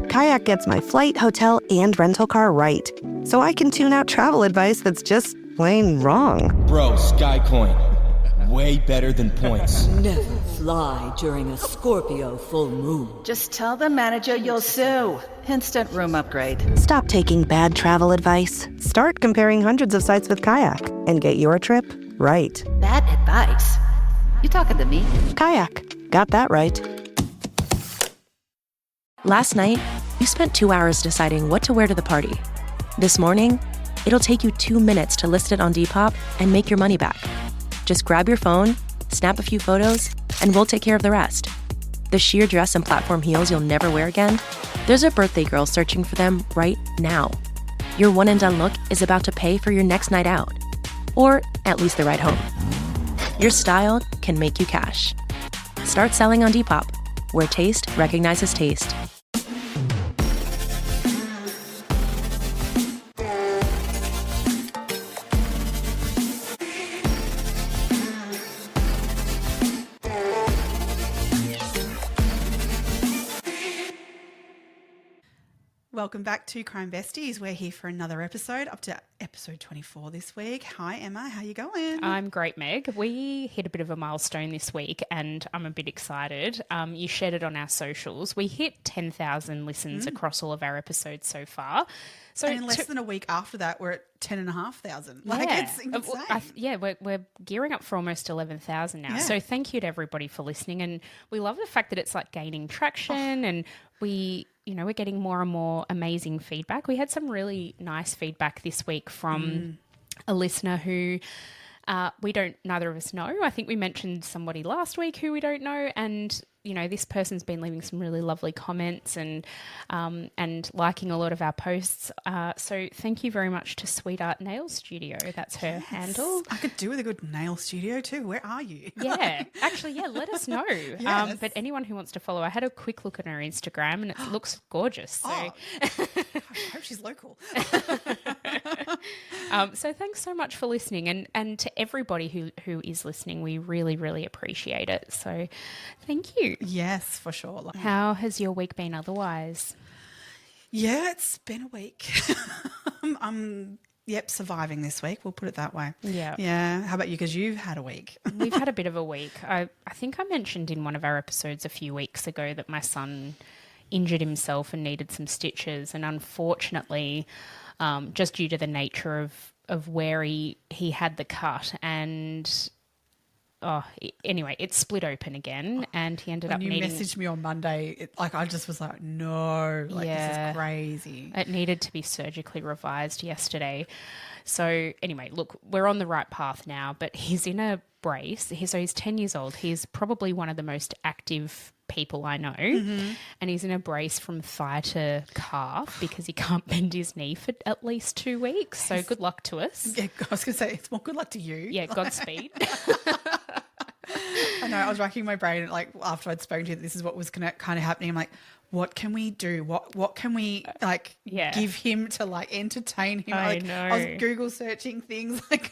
Kayak gets my flight, hotel, and rental car right, so I can tune out travel advice that's just plain wrong. Bro, SkyCoin. Way better than points. Never fly during a Scorpio full moon. Just tell the manager you'll sue. Instant room upgrade. Stop taking bad travel advice. Start comparing hundreds of sites with Kayak and get your trip right. Bad advice? You talking to me? Kayak. Got that right. Last night, you spent 2 hours deciding what to wear to the party. This morning, it'll take you 2 minutes to list it on Depop and make your money back. Just grab your phone, snap a few photos, and we'll take care of the rest. The sheer dress and platform heels you'll never wear again? There's a birthday girl searching for them right now. Your one and done look is about to pay for your next night out. Or at least the ride home. Your style can make you cash. Start selling on Depop, where taste recognizes taste. Welcome back to Crime Besties. We're here for another episode, up to episode 24 this week. Hi, Emma. How you going? I'm great, Meg. We hit a bit of a milestone this week and I'm a bit excited. You shared it on our socials. We hit 10,000 listens across all of our episodes so far. So and in less than a week after that, we're at 10,500. Like, it's insane. We're gearing up for almost 11,000 now. Yeah. So thank you to everybody for listening. And we love the fact that it's like gaining traction and we're getting more and more amazing feedback. We had some really nice feedback this week from a listener who neither of us know. I think we mentioned somebody last week who we don't know, and this person's been leaving some really lovely comments and liking a lot of our posts. So thank you very much to Sweetheart Nail Studio. That's her handle. I could do with a good nail studio too. Where are you? Yeah, actually, let us know. Yes. But anyone who wants to follow, I had a quick look at her Instagram and it looks gorgeous. So. I hope she's local. So thanks so much for listening, and to everybody who is listening, we really, really appreciate it. So thank you. Yes, for sure. How has your week been otherwise? Yeah, it's been a week. I'm surviving this week. We'll put it that way. Yeah. Yeah. How about you? Because you've had a week. We've had a bit of a week. I think I mentioned in one of our episodes a few weeks ago that my son injured himself and needed some stitches, and unfortunately, just due to the nature of where he had the cut, and anyway, it split open again, and he ended up needing... When you messaged me on Monday, I just was like, no, this is crazy. It needed to be surgically revised yesterday. So anyway, look, we're on the right path now, but he's in a brace. He's 10 years old. He's probably one of the most active people I know, and he's in a brace from thigh to calf because he can't bend his knee for at least 2 weeks. So good luck to us. Yeah, I was going to say, it's more good luck to you. Yeah, Godspeed. I know, I was racking my brain after I'd spoken to you, this is what was kind of happening. I'm like, what can we do? What can we give him to entertain him? I know. I was Google searching things like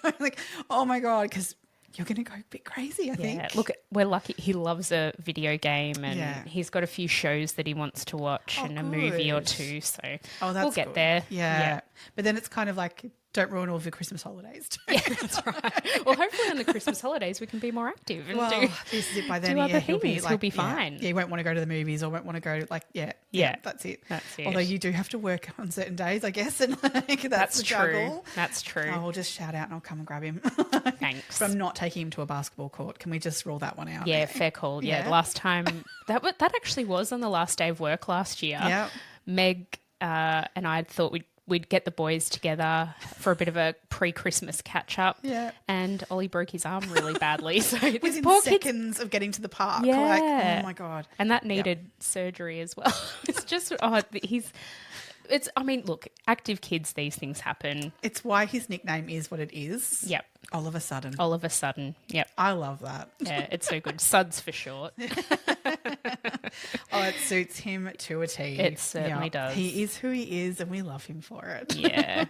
oh my God, because you're going to go a bit crazy, I think. Yeah, look, we're lucky. He loves a video game and he's got a few shows that he wants to watch and a movie or two. So we'll get there. Yeah. But then it's kind of like, don't ruin all of your Christmas holidays too. Yeah, that's right. Well, hopefully on the Christmas holidays we can be more active and this is it. By then, do other he'll things. He'll be fine. Yeah, he won't want to go to the movies or won't want to go that's it. That's it. Although you do have to work on certain days, I guess, and that's the true. juggle. That's true. I'll just shout out and I'll come and grab him. Thanks. But I'm not taking him to a basketball court. Can we just rule that one out? Yeah, fair call. Yeah, last time that actually was on the last day of work last year. Yeah, Meg and I thought we'd get the boys together for a bit of a pre-Christmas catch-up. Yeah. And Ollie broke his arm really badly. So within seconds of getting to the park. Yeah. Oh, my God. And that needed surgery as well. It's just, look, active kids, these things happen. It's why his nickname is what it is. Yep. All of a sudden. Yep. I love that. Yeah, it's so good. Suds for short. It suits him to a T. It certainly does. He is who he is and we love him for it. Yeah.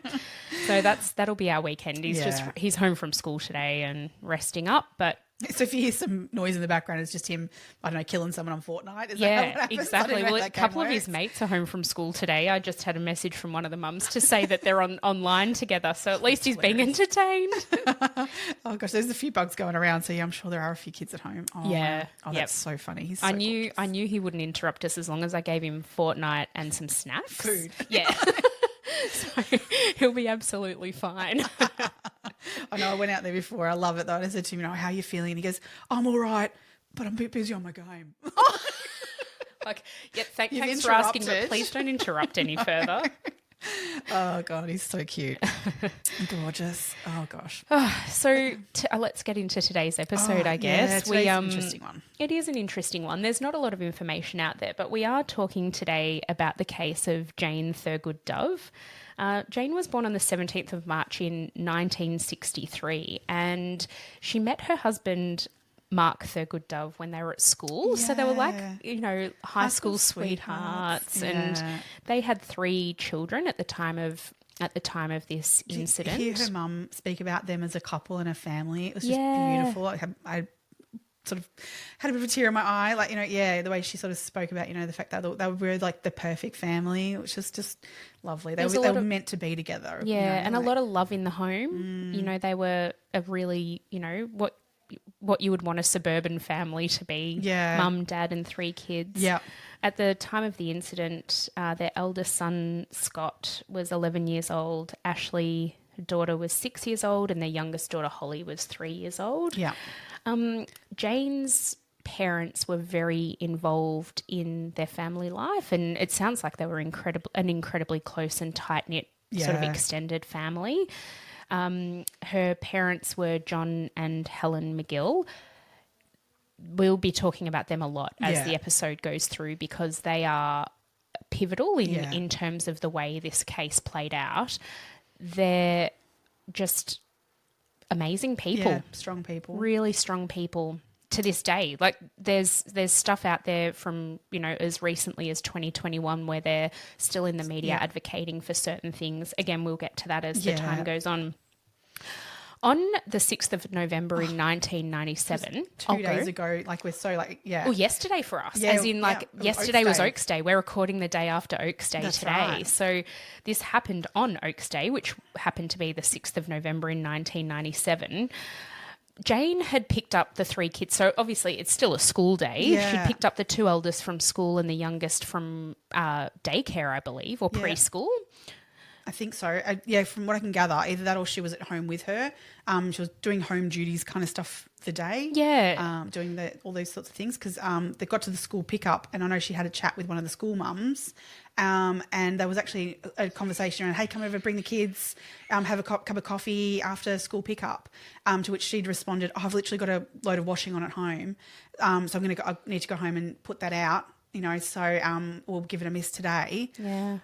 So that'll be our weekend. He's home from school today and resting up, but So if you hear some noise in the background, it's just him, I don't know, killing someone on Fortnite. Is that Yeah, what happens? exactly. Well, a couple of his mates are home from school today. I just had a message from one of the mums to say that they're online together. So at least he's being entertained. Oh gosh, there's a few bugs going around. So yeah, I'm sure there are a few kids at home. Oh, Yeah. wow. Oh, that's so funny. He's so I knew he wouldn't interrupt us as long as I gave him Fortnite and some snacks. Food. Yeah. So he'll be absolutely fine. I know I went out there before. I love it though. And I said to him, how are you feeling? And he goes, I'm all right, but I'm a bit busy on my game. Like, yeah, thanks for asking, but please don't interrupt any further. Oh God, he's so cute. Gorgeous. Oh gosh. So let's get into today's episode, I guess. Today's an interesting one. It is an interesting one. There's not a lot of information out there, but we are talking today about the case of Jane Thurgood-Dove. Jane was born on the 17th of March in 1963, and she met her husband Mark Thurgood-Dove when they were at school. So they were like, high school sweethearts. And they had 3 children at the time of this incident. Hear her mum speak about them as a couple and a family. It was just beautiful. I sort of had a bit of a tear in my eye, the way she sort of spoke about, the fact that they were like the perfect family, which is just lovely. They were meant to be together. Yeah, and a lot of love in the home. They were a really, what you would want a suburban family to be. Yeah. Mum, dad and 3 kids. Yeah. At the time of the incident, their eldest son, Scott, was 11 years old. Ashley, her daughter, was 6 years old, and their youngest daughter, Holly, was 3 years old. Yeah. Jane's parents were very involved in their family life, and it sounds like they were an incredibly close and tight-knit sort of extended family. Her parents were John and Helen McGill. We'll be talking about them a lot as the episode goes through because they are pivotal in terms of the way this case played out. They're just amazing people. Yeah, strong people. Really strong people to this day. Like there's stuff out there from, as recently as 2021 where they're still in the media advocating for certain things. Again, we'll get to that as the time goes on. On the 6th of November in 1997. 2 days ago, Well, yesterday for us, yesterday was Oaks Day. We're recording the day after Oaks Day today. Right. So this happened on Oaks Day, which happened to be the 6th of November in 1997. Jane had picked up the 3 kids. So obviously it's still a school day. Yeah. She picked up the 2 eldest from school and the youngest from daycare, I believe, or preschool. I think so. From what I can gather, either that or she was at home with her. She was doing home duties kind of stuff the day. Yeah. Doing all those sorts of things because they got to the school pickup and I know she had a chat with one of the school mums and there was actually a conversation around, hey, come over, bring the kids, have a cup of coffee after school pickup, to which she'd responded, I've literally got a load of washing on at home, so I need to go home and put that out, so we'll give it a miss today. Yeah.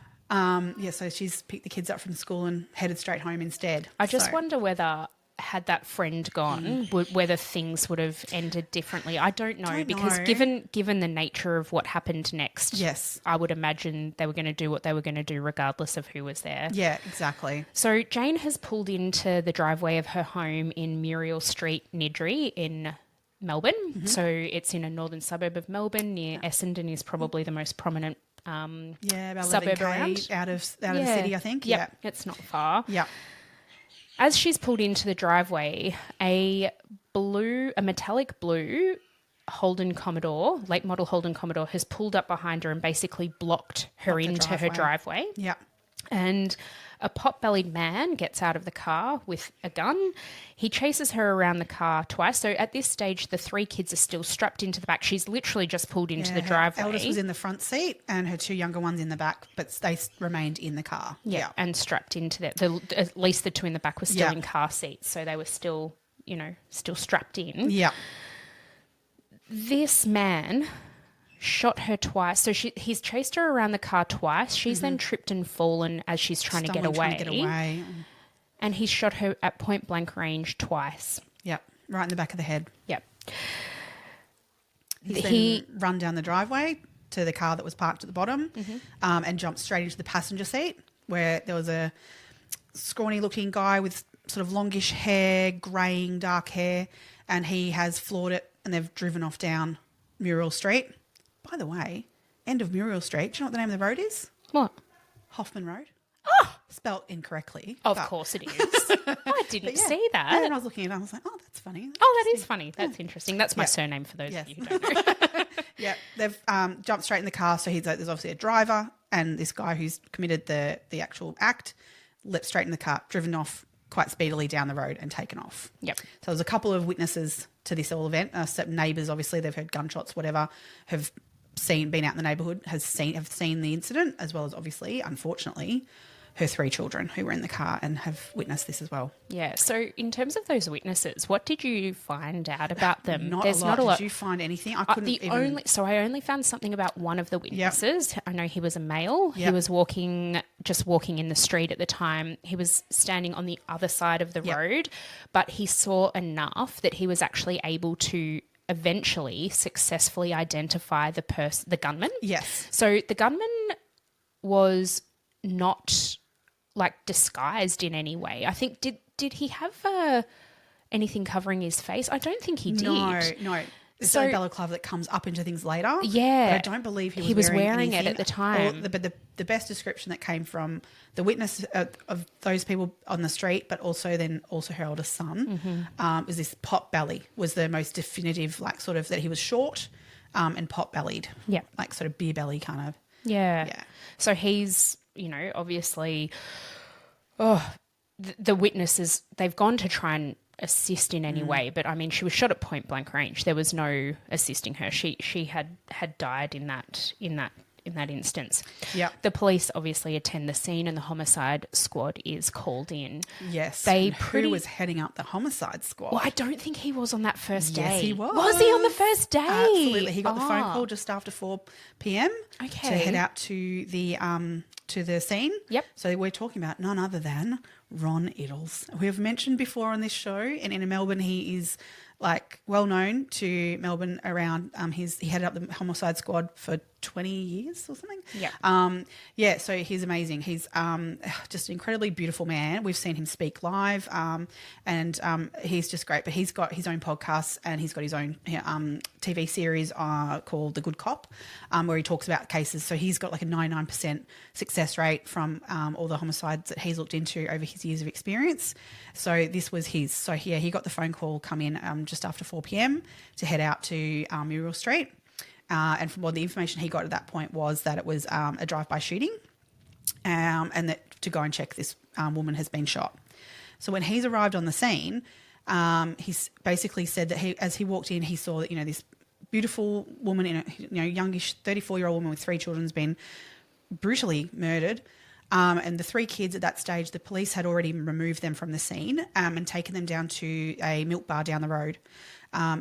So she's picked the kids up from school and headed straight home instead. I just wonder whether, had that friend gone, whether things would have ended differently. I don't know because given the nature of what happened next, yes, I would imagine they were going to do what they were going to do regardless of who was there. Yeah, exactly. So Jane has pulled into the driveway of her home in Muriel Street, Niddry in Melbourne. Mm-hmm. So it's in a northern suburb of Melbourne near Essendon is probably the most prominent about suburb 11K around. out of the city, I think. Yeah, it's not far. Yeah. As she's pulled into the driveway, a metallic blue Holden Commodore, late model Holden Commodore, has pulled up behind her and basically blocked her into her driveway. Yeah. And a pot-bellied man gets out of the car with a gun. He chases her around the car twice. So at this stage, the 3 kids are still strapped into the back. She's literally just pulled into the driveway. Her eldest was in the front seat and her 2 younger ones in the back, but they remained in the car. Yeah. And strapped into at least the 2 in the back were still in car seats. So they were still, still strapped in. Yeah. This man shot her twice. So he's chased her around the car twice. She's then tripped and fallen as she's trying to get away. And he's shot her at point blank range twice. Yep, right in the back of the head. Yep. He run down the driveway to the car that was parked at the bottom and jumped straight into the passenger seat where there was a scrawny looking guy with sort of longish hair, greying dark hair, and he has floored it, and they've driven off down Muriel Street. By the way, end of Muriel Street. Do you know what the name of the road is? What? Hoffman Road. Oh, Spelt incorrectly. of course it is. I didn't see that. Yeah, and I was looking at it, I was like, oh, that's funny. Oh, that is funny. That's interesting. That's my surname for those of you who don't know. Yeah, they've jumped straight in the car. So there's obviously a driver and this guy who's committed the actual act, leapt straight in the car, driven off quite speedily down the road and taken off. Yep. So there's a couple of witnesses to this whole event. Neighbours, obviously, they've heard gunshots, whatever, have been out in the neighbourhood, have seen the incident, as well as obviously, unfortunately, her 3 children who were in the car and have witnessed this as well. Yeah. So in terms of those witnesses, what did you find out about them? Not a lot. Did you find anything? I couldn't I only found something about one of the witnesses. Yep. I know he was a male. Yep. He was just walking in the street at the time. He was standing on the other side of the road, but he saw enough that he was actually able to eventually successfully identify the gunman. Yes. So the gunman was not disguised in any way. I think did he have anything covering his face? I don't think he did. No. There's a balaclava that comes up into things later. Yeah. But I don't believe he was wearing it at the time. But the best description that came from the witness of those people on the street, but also her oldest son, was this pot belly was the most definitive, that he was short and pot bellied. Yeah. Sort of beer belly kind of. Yeah. Yeah. So he's, obviously, the witnesses, they've gone to try and assist in any way, but I mean, she was shot at point blank range. There was no assisting her. She had died in that instance. Yeah. The police obviously attend the scene and the homicide squad is called in. Yes. Who was heading up the homicide squad? Well, I don't think he was on that first day. Yes, he was. Was he on the first day? Absolutely. He got the phone call just after 4 p.m. Okay. To head out to the scene. Yep. So we're talking about none other than Ron Iddles. We have mentioned before on this show, and in Melbourne, he is well known to Melbourne around. He headed up the homicide squad for 20 years or something. Yeah. So he's amazing. He's just an incredibly beautiful man. We've seen him speak live, and he's just great. But he's got his own podcast and he's got his own TV series called The Good Cop, where he talks about cases. So he's got a 99% success rate from all the homicides that he's looked into over his years of experience. So this was his. So he got the phone call come in just after 4 p.m. to head out to Muriel Street. And from the information he got at that point was that it was a drive-by shooting, and that to go and check this woman has been shot. So when he's arrived on the scene, he's basically said that as he walked in, he saw that this beautiful woman, youngish 34-year-old woman with 3 children, has been brutally murdered. And the 3 kids at that stage, the police had already removed them from the scene and taken them down to a milk bar down the road.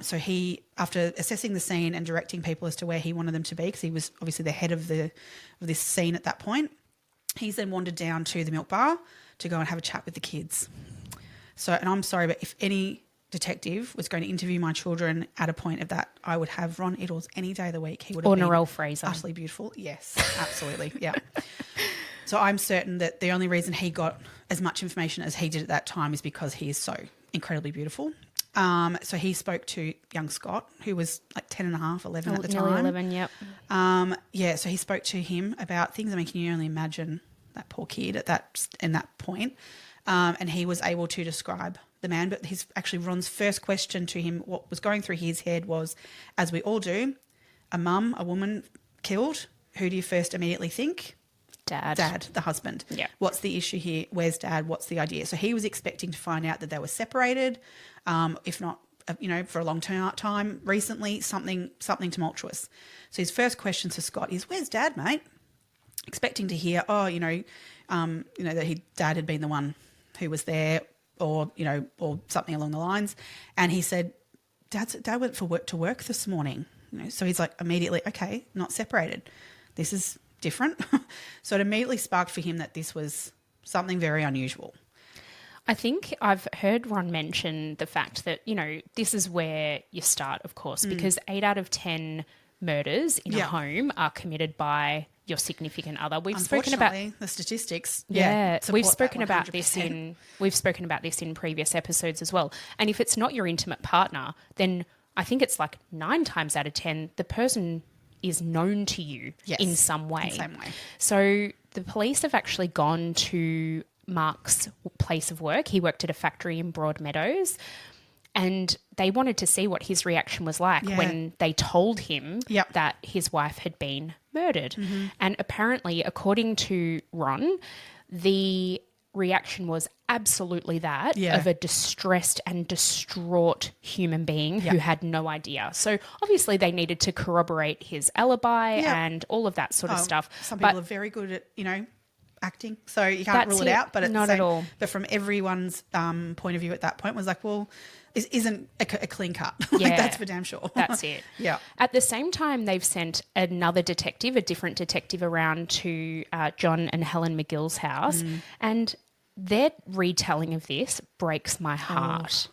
So he, after assessing the scene and directing people as to where he wanted them to be, because he was obviously the head of this scene at that point, he's then wandered down to the milk bar to go and have a chat with the kids. So, and I'm sorry, but if any detective was going to interview my children at a point of that, I would have Ron Iddles any day of the week. He would have been Narelle Fraser. Utterly beautiful. Yes, absolutely. Yeah. So I'm certain that the only reason he got as much information as he did at that time is because he is so incredibly beautiful. So he spoke to young Scott, who was 10 and a half, 11 at the time. 11, yep. So he spoke to him about things. I mean, can you only imagine that poor kid at that point? And he was able to describe the man. But Ron's first question to him, what was going through his head was, as we all do, a woman killed. Who do you first immediately think? Dad, the husband. Yeah. What's the issue here? Where's Dad? What's the idea? So he was expecting to find out that they were separated, if not, for a long time recently, something tumultuous. So his first question to Scott is, "Where's Dad, mate?" Expecting to hear, that Dad had been the one who was there, or something along the lines. And he said, Dad went to work this morning. So he's immediately, okay, not separated. This is different. So it immediately sparked for him that this was something very unusual. I think I've heard Ron mention the fact that, this is where you start, of course, because 8 out of 10 murders in a home are committed by your significant other. We've spoken about the statistics. we've support spoken that about this 100%. in previous episodes as well. And if it's not your intimate partner, then I think it's like 9 times out of 10 the person is known to you in some way. So the police have actually gone to Mark's place of work. He worked at a factory in Broadmeadows, and they wanted to see what his reaction was like when they told him that his wife had been murdered. And apparently, according to Ron, the reaction was absolutely that of a distressed and distraught human being who had no idea. So obviously they needed to corroborate his alibi and all of that sort of stuff. Some people are very good at, acting, so you can't rule it out. But not at all. But from everyone's point of view at that point was like, well, this isn't a clean cut. That's for damn sure. That's it. Yeah. At the same time, they've sent another detective, a different detective, around to John and Helen McGill's house, and their retelling of this breaks my heart.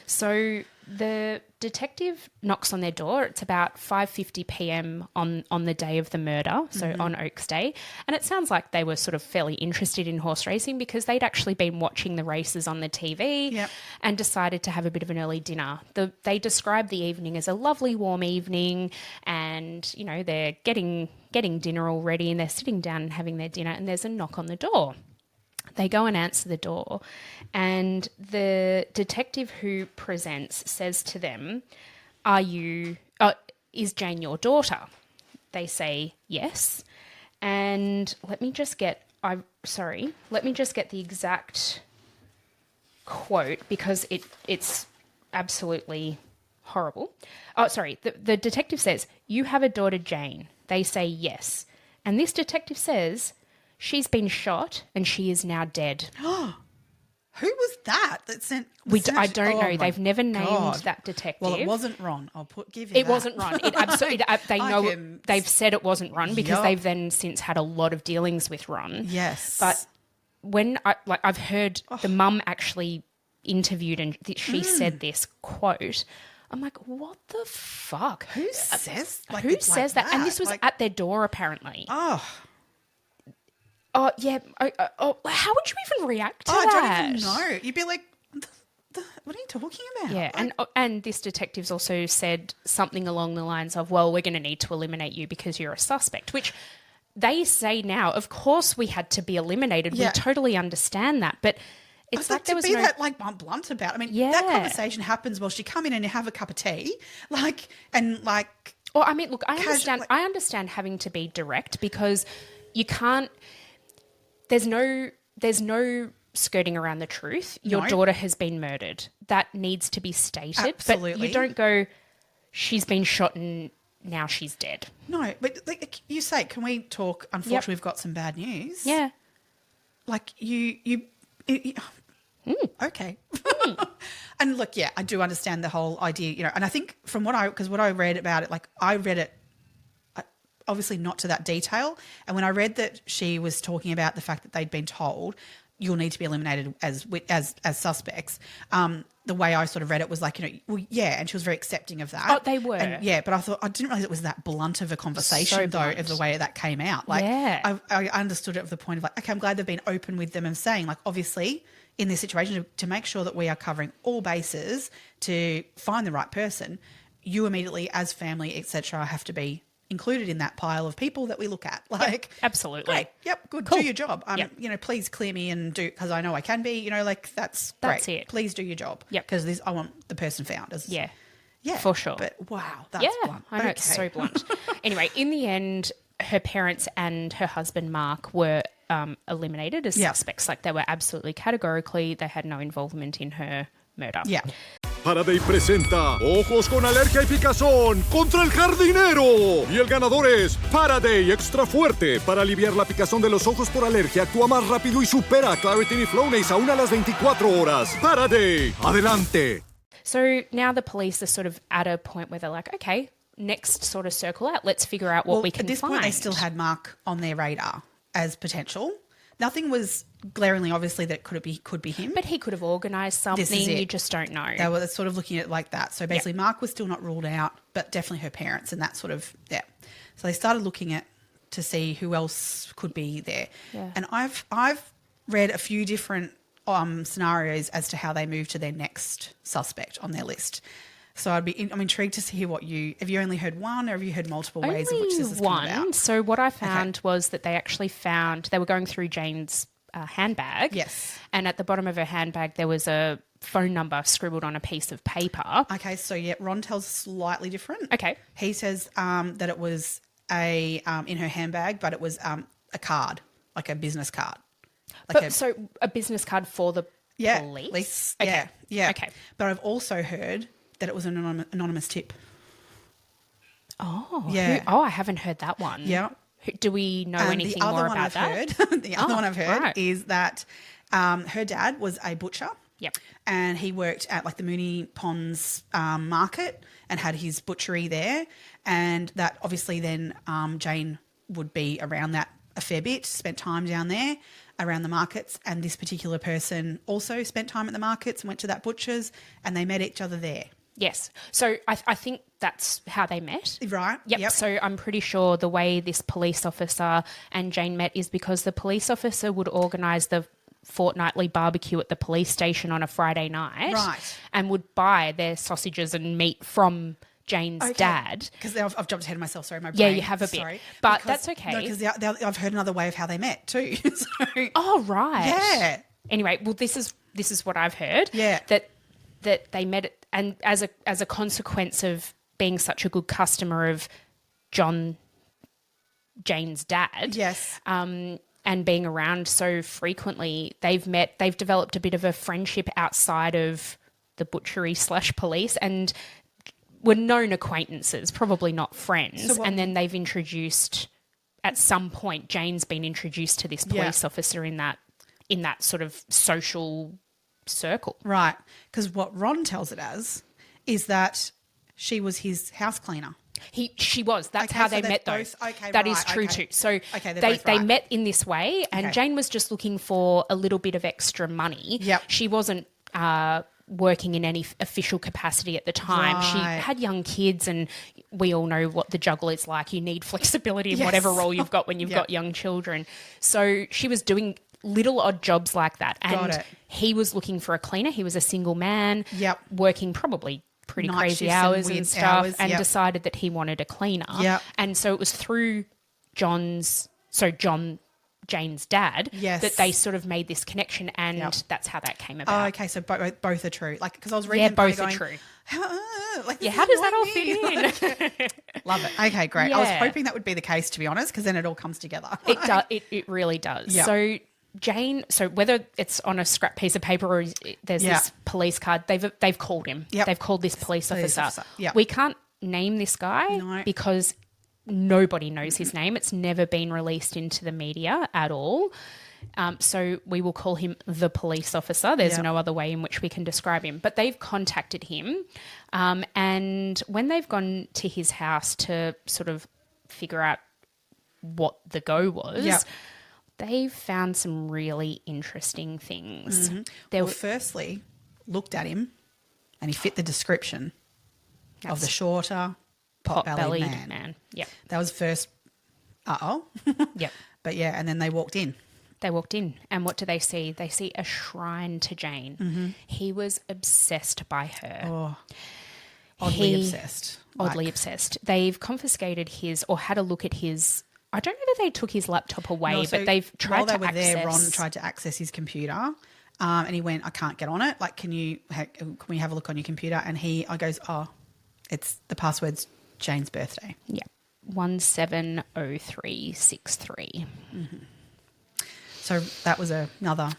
So the detective knocks on their door. It's about 5:50 p.m. on the day of the murder, so on Oaks Day. And it sounds like they were sort of fairly interested in horse racing because they'd actually been watching the races on the TV and decided to have a bit of an early dinner. They described the evening as a lovely warm evening, and, they're getting dinner all ready and they're sitting down and having their dinner, and there's a knock on the door. They go and answer the door, and the detective who presents says to them, is Jane your daughter? They say yes. And let me just get the exact quote because it's absolutely horrible. Oh, sorry. The detective says, "You have a daughter, Jane." They say yes. And this detective says, "She's been shot and she is now dead." Who was that sent? I don't know. They've never named that detective. Well, it wasn't Ron. Give you it that. wasn't Ron. It absolutely. They know. They've said it wasn't Ron because they've then since had a lot of dealings with Ron. Yes, but when I've heard the mum actually interviewed and she said this quote. I'm like, what the fuck? Who says that? And this was at their door apparently. Oh, yeah. How would you even react to that? I don't even know. You'd be like, what are you talking about? Yeah, and this detective's also said something along the lines of, well, we're going to need to eliminate you because you're a suspect, which they say now, of course we had to be eliminated. Yeah. We totally understand that. But it's like there was no... that blunt about it. I mean, that conversation happens while she come in and have a cup of tea. Or I mean, look, I understand having to be direct because you can't... There's no skirting around the truth. Your daughter has been murdered. That needs to be stated. Absolutely. But you don't go, she's been shot and now she's dead. No, but you say, can we talk? Unfortunately, we've got some bad news. Yeah. Okay. And look, I do understand the whole idea, and I think from what I read about it, I read it obviously not to that detail. And when I read that she was talking about the fact that they'd been told you'll need to be eliminated as suspects, the way I sort of read it was and she was very accepting of that. Oh, they were. And, but I didn't realize it was that blunt of a conversation of the way that came out. I understood it of the point of okay, I'm glad they've been open with them and saying obviously in this situation to make sure that we are covering all bases to find the right person, you immediately as family, etc., have to be included in that pile of people that we look at. Absolutely. Great. Yep. Good. Cool. Do your job. Please clear me and do, because I know I can be, that's great. It. Please do your job. Yep. Because I want the person found. Yeah. For sure. But wow, that's blunt. I know, it's so blunt. Anyway, in the end, her parents and her husband, Mark, were eliminated as suspects. They were absolutely categorically, they had no involvement in her murder. Yeah. Faraday presenta Ojos con Alergia y Picazón contra el Jardinero. Y el ganador es Faraday Extra Fuerte. Para aliviar la picazón de los ojos por alergia, actúa más rápido y supera a Claritin y Flonase aún a las 24 horas. Faraday, adelante. So now the police are sort of at a point where they're like, okay, next sort of circle out. Let's figure out what we can find. At this point, they still had Mark on their radar as potential. Nothing was glaringly obviously that could be him. But he could have organised something. You just don't know. They were sort of looking at it like that. So basically Mark was still not ruled out, but definitely her parents and that sort of, So they started looking at to see who else could be there. Yeah. And I've read a few different scenarios as to how they move to their next suspect on their list. So I'm intrigued to hear have you only heard one, or have you heard multiple ways of which this has come about? So what I found was that they actually they were going through Jane's handbag. Yes. And at the bottom of her handbag, there was a phone number scribbled on a piece of paper. Okay, so Ron tells slightly different. Okay. He says that it was in her handbag, but it was a card, like a business card. So a business card for the police? Okay. Yeah. Okay. But I've also heard that it was an anonymous tip. Oh. Yeah. I haven't heard that one. Yeah. Do we know anything more about that? The other one I've heard right. is that her dad was a butcher. Yep. And he worked at like the Moonee Ponds market and had his butchery there. And that obviously then Jane would be around that a fair bit, spent time down there around the markets. And this particular person also spent time at the markets and went to that butcher's, and they met each other there. Yes. So I think that's how they met. Right. Yep. So I'm pretty sure the way this police officer and Jane met is because the police officer would organise the fortnightly barbecue at the police station on a Friday night. Right. And would buy their sausages and meat from Jane's dad. Because I've jumped ahead of myself. Sorry, my brain. Yeah, you have a bit. Sorry. But that's okay. No, because I've heard another way of how they met too. Oh, right. Yeah. Anyway, well, this is what I've heard. Yeah. That they met, and as a consequence of being such a good customer of Jane's dad. Yes. And being around so frequently, they've developed a bit of a friendship outside of the butchery / police, and were known acquaintances, probably not friends. And then they've introduced, at some point, Jane's been introduced to this police officer in that sort of social circle. Right. Because what Ron tells it as is that she was his house cleaner. She was. That's Okay, how so they they're met, though. both- okay, That is right, true okay. too. So Okay, they're they both right. met in this way, and Okay. Jane was just looking for a little bit of extra money. Yep. She wasn't working in any official capacity at the time. She Right. had young kids, and we all know what the juggle is like. You need flexibility in Yes. whatever role you've got when you've Yep. got young children. So she was doing little odd jobs like that. And Got it. he was looking for a cleaner. He was a single man, Yep. working probably pretty Night crazy shifts and hours and weird stuff, hours, and yep. decided that he wanted a cleaner. Yep. And so it was through Jane's dad, Yes. that they sort of made this connection, and Yep. that's how that came Oh, about. okay. So both are true. Like, because I was reading Yeah, them kinda both are going, true. How does that all fit in? Love it. Okay, great. I was Yeah. hoping that would be the case, to be honest, because then it all comes together. It really does. Yep. So Jane, whether it's on a scrap piece of paper or there's Yeah. this police card, they've called him. Yep. They've called this police Police officer. officer, yep. We can't name this guy No. because nobody knows his name. It's never been released into the media at all. So we will call him the police officer. There's Yep. no other way in which we can describe him. But they've contacted him, and when they've gone to his house to sort of figure out what the go was, Yep. they've found some really interesting things. There Well, were firstly, looked at him, and he fit the description of the shorter, pot-bellied man. Yep. That was first. Yep. But yeah, and then they walked in. They walked in, and what do they see? They see a shrine to Jane. Mm-hmm. He was obsessed by her. Oh, oddly obsessed. Oddly Like- obsessed. They've confiscated his, or had a look at his. I don't know that they took his laptop away, No, so but they've tried while they to were access. there, Ron tried to access his computer, and he went, "I can't get on it. Like, can we have a look on your computer?" And I goes, "Oh, it's the password's Jane's birthday." Yeah, 170363. So that was another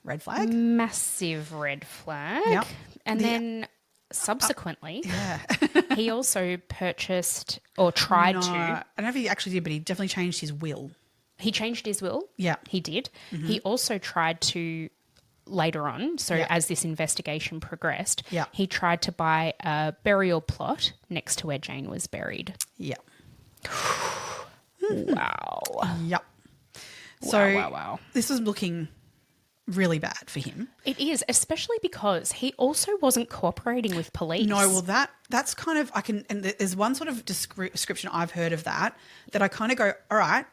red flag. Massive red flag. Yep. And then subsequently, Yeah. he also purchased or tried No, to. I don't know if he actually did, but he definitely changed his will. He changed his will. Yeah. He did. He also tried to, later on, so Yeah. as this investigation progressed, Yeah. he tried to buy a burial plot next to where Jane was buried. Yeah. Wow. Yep. So wow. this was looking really bad for him. It is, especially because he also wasn't cooperating with police. No, well, that's kind of, and there's one sort of description I've heard of that I kind of go, all right,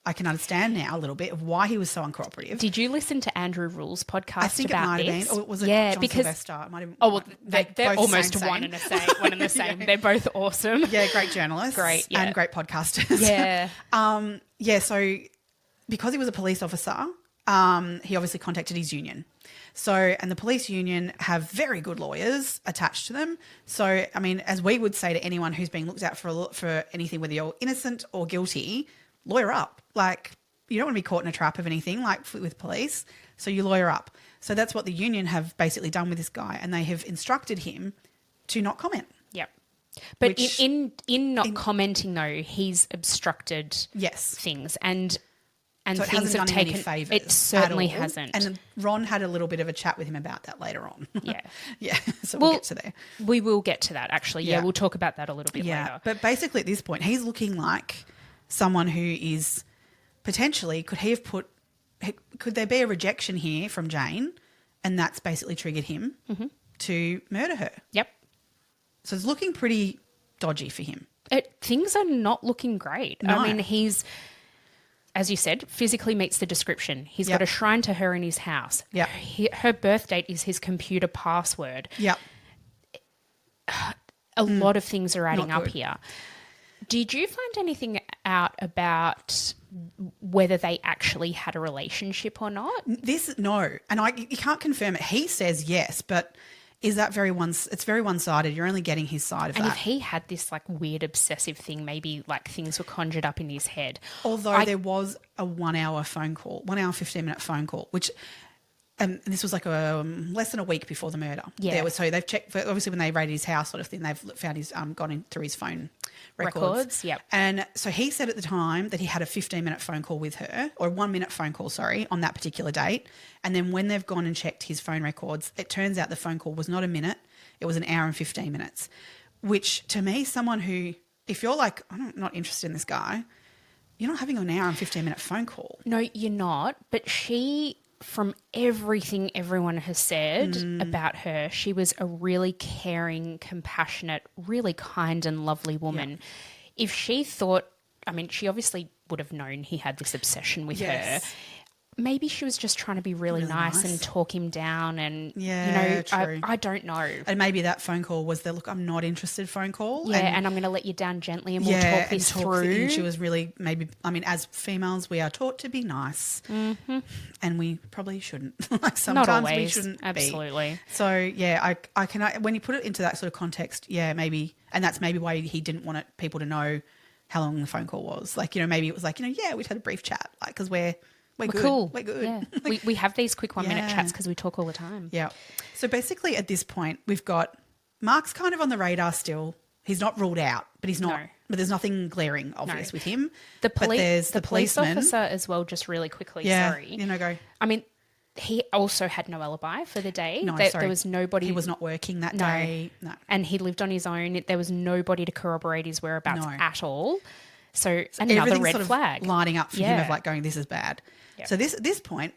I can understand now a little bit of why he was so uncooperative. Did you listen to Andrew Rule's podcast I think about it might this? have been. Or was it yeah, John because Sylvester? It might have, oh, well, they're both almost same. one and the same. They're both awesome. Yeah, great journalists. Great, yeah. And great podcasters. Yeah. So because he was a police officer, he obviously contacted his union. So, and the police union have very good lawyers attached to them. So, I mean, as we would say to anyone who's being looked at for anything, whether you're innocent or guilty, lawyer up. Like, you don't want to be caught in a trap of anything like with police. So you lawyer up. So that's what the union have basically done with this guy. And they have instructed him to not comment. Yep. But Which- in not commenting, though, he's obstructed Yes. things. And So it things hasn't have done him taken any favours. It certainly at all. hasn't. And Ron had a little bit of a chat with him about that later on. Yeah. Yeah. So we'll get to there. We will get to that, actually. Yeah, Yeah. we'll talk about that a little bit later. But basically at this point, he's looking like someone who is potentially, could there be a rejection here from Jane, and that's basically triggered him to murder her? Yep. So it's looking pretty dodgy for him. Things are not looking great. No. I mean, he's, as you said, physically meets the description. He's Yep. got a shrine to her in his house. Yep. Her birth date is his computer password. Yep. A lot of things are adding Not up good. here. Did you find anything out about whether they actually had a relationship or not? No. And you can't confirm it. He says yes, but is that it's very one-sided. You're only getting his side of And that. if he had this like weird obsessive thing, maybe like things were conjured up in his head. Although there was a 1 hour phone call, 1 hour, 15-minute phone call, which and this was like less than a week before the murder. Yeah. So they've checked, obviously when they raided his house sort of thing, they've found his, gone in through his phone records. Yep. And so he said at the time that he had a 15-minute phone call with her, or a 1 minute phone call, on that particular date. And then when they've gone and checked his phone records, it turns out the phone call was not a minute, it was an hour and 15 minutes, which to me, someone who, if you're like, I'm not interested in this guy, you're not having an hour and 15-minute phone call. No, you're not. But she, from everything everyone has said about her, she was a really caring, compassionate, really kind and lovely woman. Yeah. If she thought, I mean, she obviously would have known he had this obsession with her. Maybe she was just trying to be really nice and talk him down and, true. I don't know. And maybe that phone call was the, look, I'm not interested phone call. Yeah, and I'm going to let you down gently and we'll talk this through. And she was really as females, we are taught to be nice. Mm-hmm. And we probably shouldn't. Like sometimes not always. we shouldn't Absolutely. be. So, I can, when you put it into that sort of context, maybe, and that's maybe why he didn't want people to know how long the phone call was. Like, maybe it was like, we'd had a brief chat, like, because we're good. Cool. We're good. Yeah. we have these quick 1 minute chats because we talk all the time. Yeah. So basically at this point, we've got Mark's kind of on the radar still. He's not ruled out, but he's not. No. But there's nothing glaring obvious with him. But there's the police policeman officer as well, just really quickly, sorry. Go. I mean, he also had no alibi for the day. No, there was nobody. He was not working that day. No. And he lived on his own. There was nobody to corroborate his whereabouts at all. So another everything's red sort of flag. lining up for him of like going, this is bad. Yep. So at this point,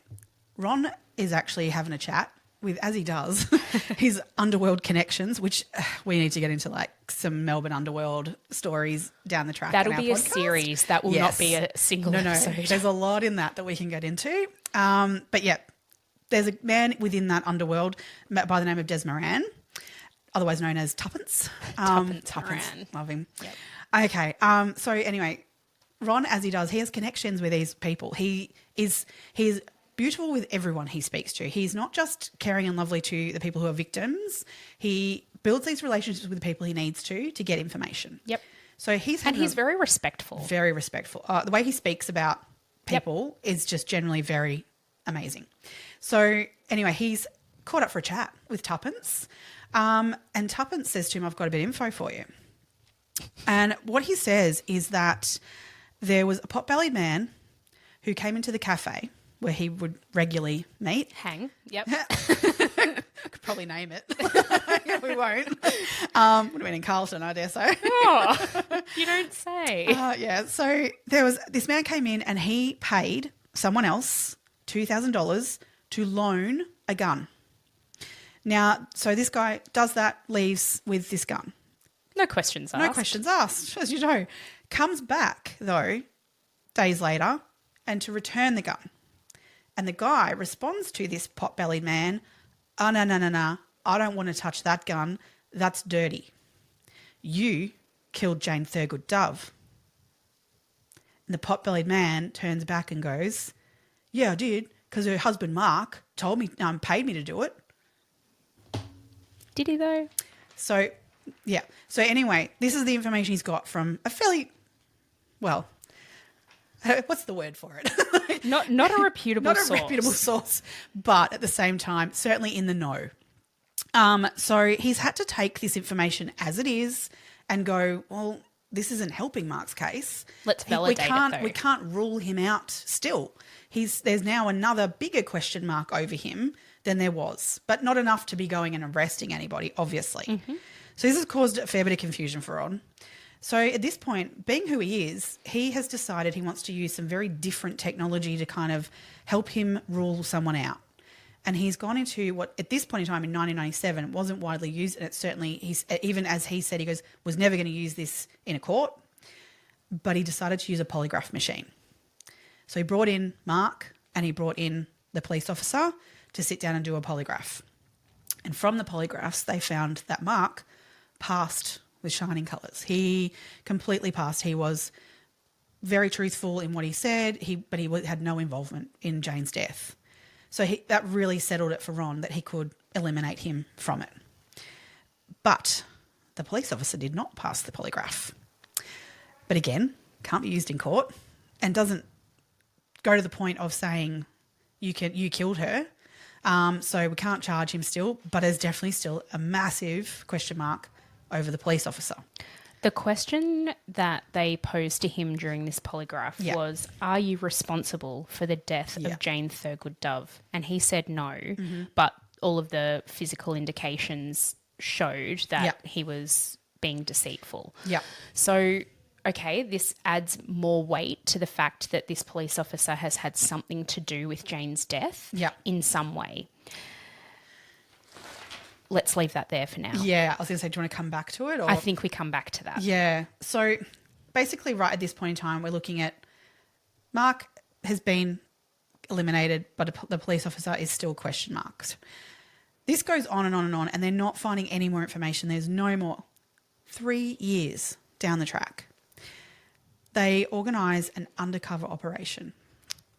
Ron is actually having a chat with, as he does, his underworld connections, which we need to get into like some Melbourne underworld stories down the track. That'll be podcast. a series. That will not be a single episode. No, there's a lot in that we can get into. But yeah, there's a man within that underworld by the name of Des Moran, otherwise known as Tuppence. Tuppence Moran. Love him. Yep. Okay. So anyway, Ron, as he does, he has connections with these people. He is beautiful with everyone he speaks to. He's not just caring and lovely to the people who are victims. He builds these relationships with the people he needs to get information. Yep. So he's very respectful. Very respectful. The way he speaks about people is just generally very amazing. So anyway, he's caught up for a chat with Tuppence, and Tuppence says to him, "I've got a bit of info for you." And what he says is that there was a pot-bellied man who came into the cafe where he would regularly meet. Yep. Could probably name it. Yeah, we won't. Would have been in Carlton, I dare say. Oh, you don't say. Yeah. So there was this man came in and he paid someone else $2,000 to loan a gun. Now, so this guy does that, leaves with this gun. No questions asked. No questions asked, as you know. Comes back, though, days later, and to return the gun. And the guy responds to this pot-bellied man, "Oh, no, I don't want to touch that gun. That's dirty. You killed Jane Thurgood-Dove." And the pot-bellied man turns back and goes, "Yeah, I did, because her husband Mark told me, paid me to do it." Did he though? So, yeah. So anyway, this is the information he's got from a fairly, well, what's the word for it? Not a reputable source. Not a reputable source, but at the same time, certainly in the know. So he's had to take this information as it is and go, well, this isn't helping Mark's case. Let's validate it, though. We can't rule him out still. There's now another bigger question mark over him than there was, but not enough to be going and arresting anybody, obviously. Mm-hmm. So this has caused a fair bit of confusion for Ron. So at this point, being who he is, he has decided he wants to use some very different technology to kind of help him rule someone out. And he's gone into what, at this point in time in 1997, wasn't widely used. And it's certainly, even as he said, he goes, was never going to use this in a court. But he decided to use a polygraph machine. So he brought in Mark and he brought in the police officer to sit down and do a polygraph. And from the polygraphs, they found that Mark passed with shining colours. He completely passed. He was very truthful in what he said, but he had no involvement in Jane's death. So that really settled it for Ron that he could eliminate him from it. But the police officer did not pass the polygraph. But again, can't be used in court and doesn't go to the point of saying you killed her. So we can't charge him still, but there's definitely still a massive question mark over the police officer. The question that they posed to him during this polygraph was, are you responsible for the death of Jane Thurgood-Dove? And he said no, but all of the physical indications showed that he was being deceitful. Yeah. So, okay, this adds more weight to the fact that this police officer has had something to do with Jane's death in some way. Let's leave that there for now. Yeah, I was going to say, do you want to come back to it? Or? I think we come back to that. Yeah. So basically right at this point in time, we're looking at Mark has been eliminated, but the police officer is still question marks. This goes on and on and on, and they're not finding any more information. There's no more. 3 years down the track, they organise an undercover operation,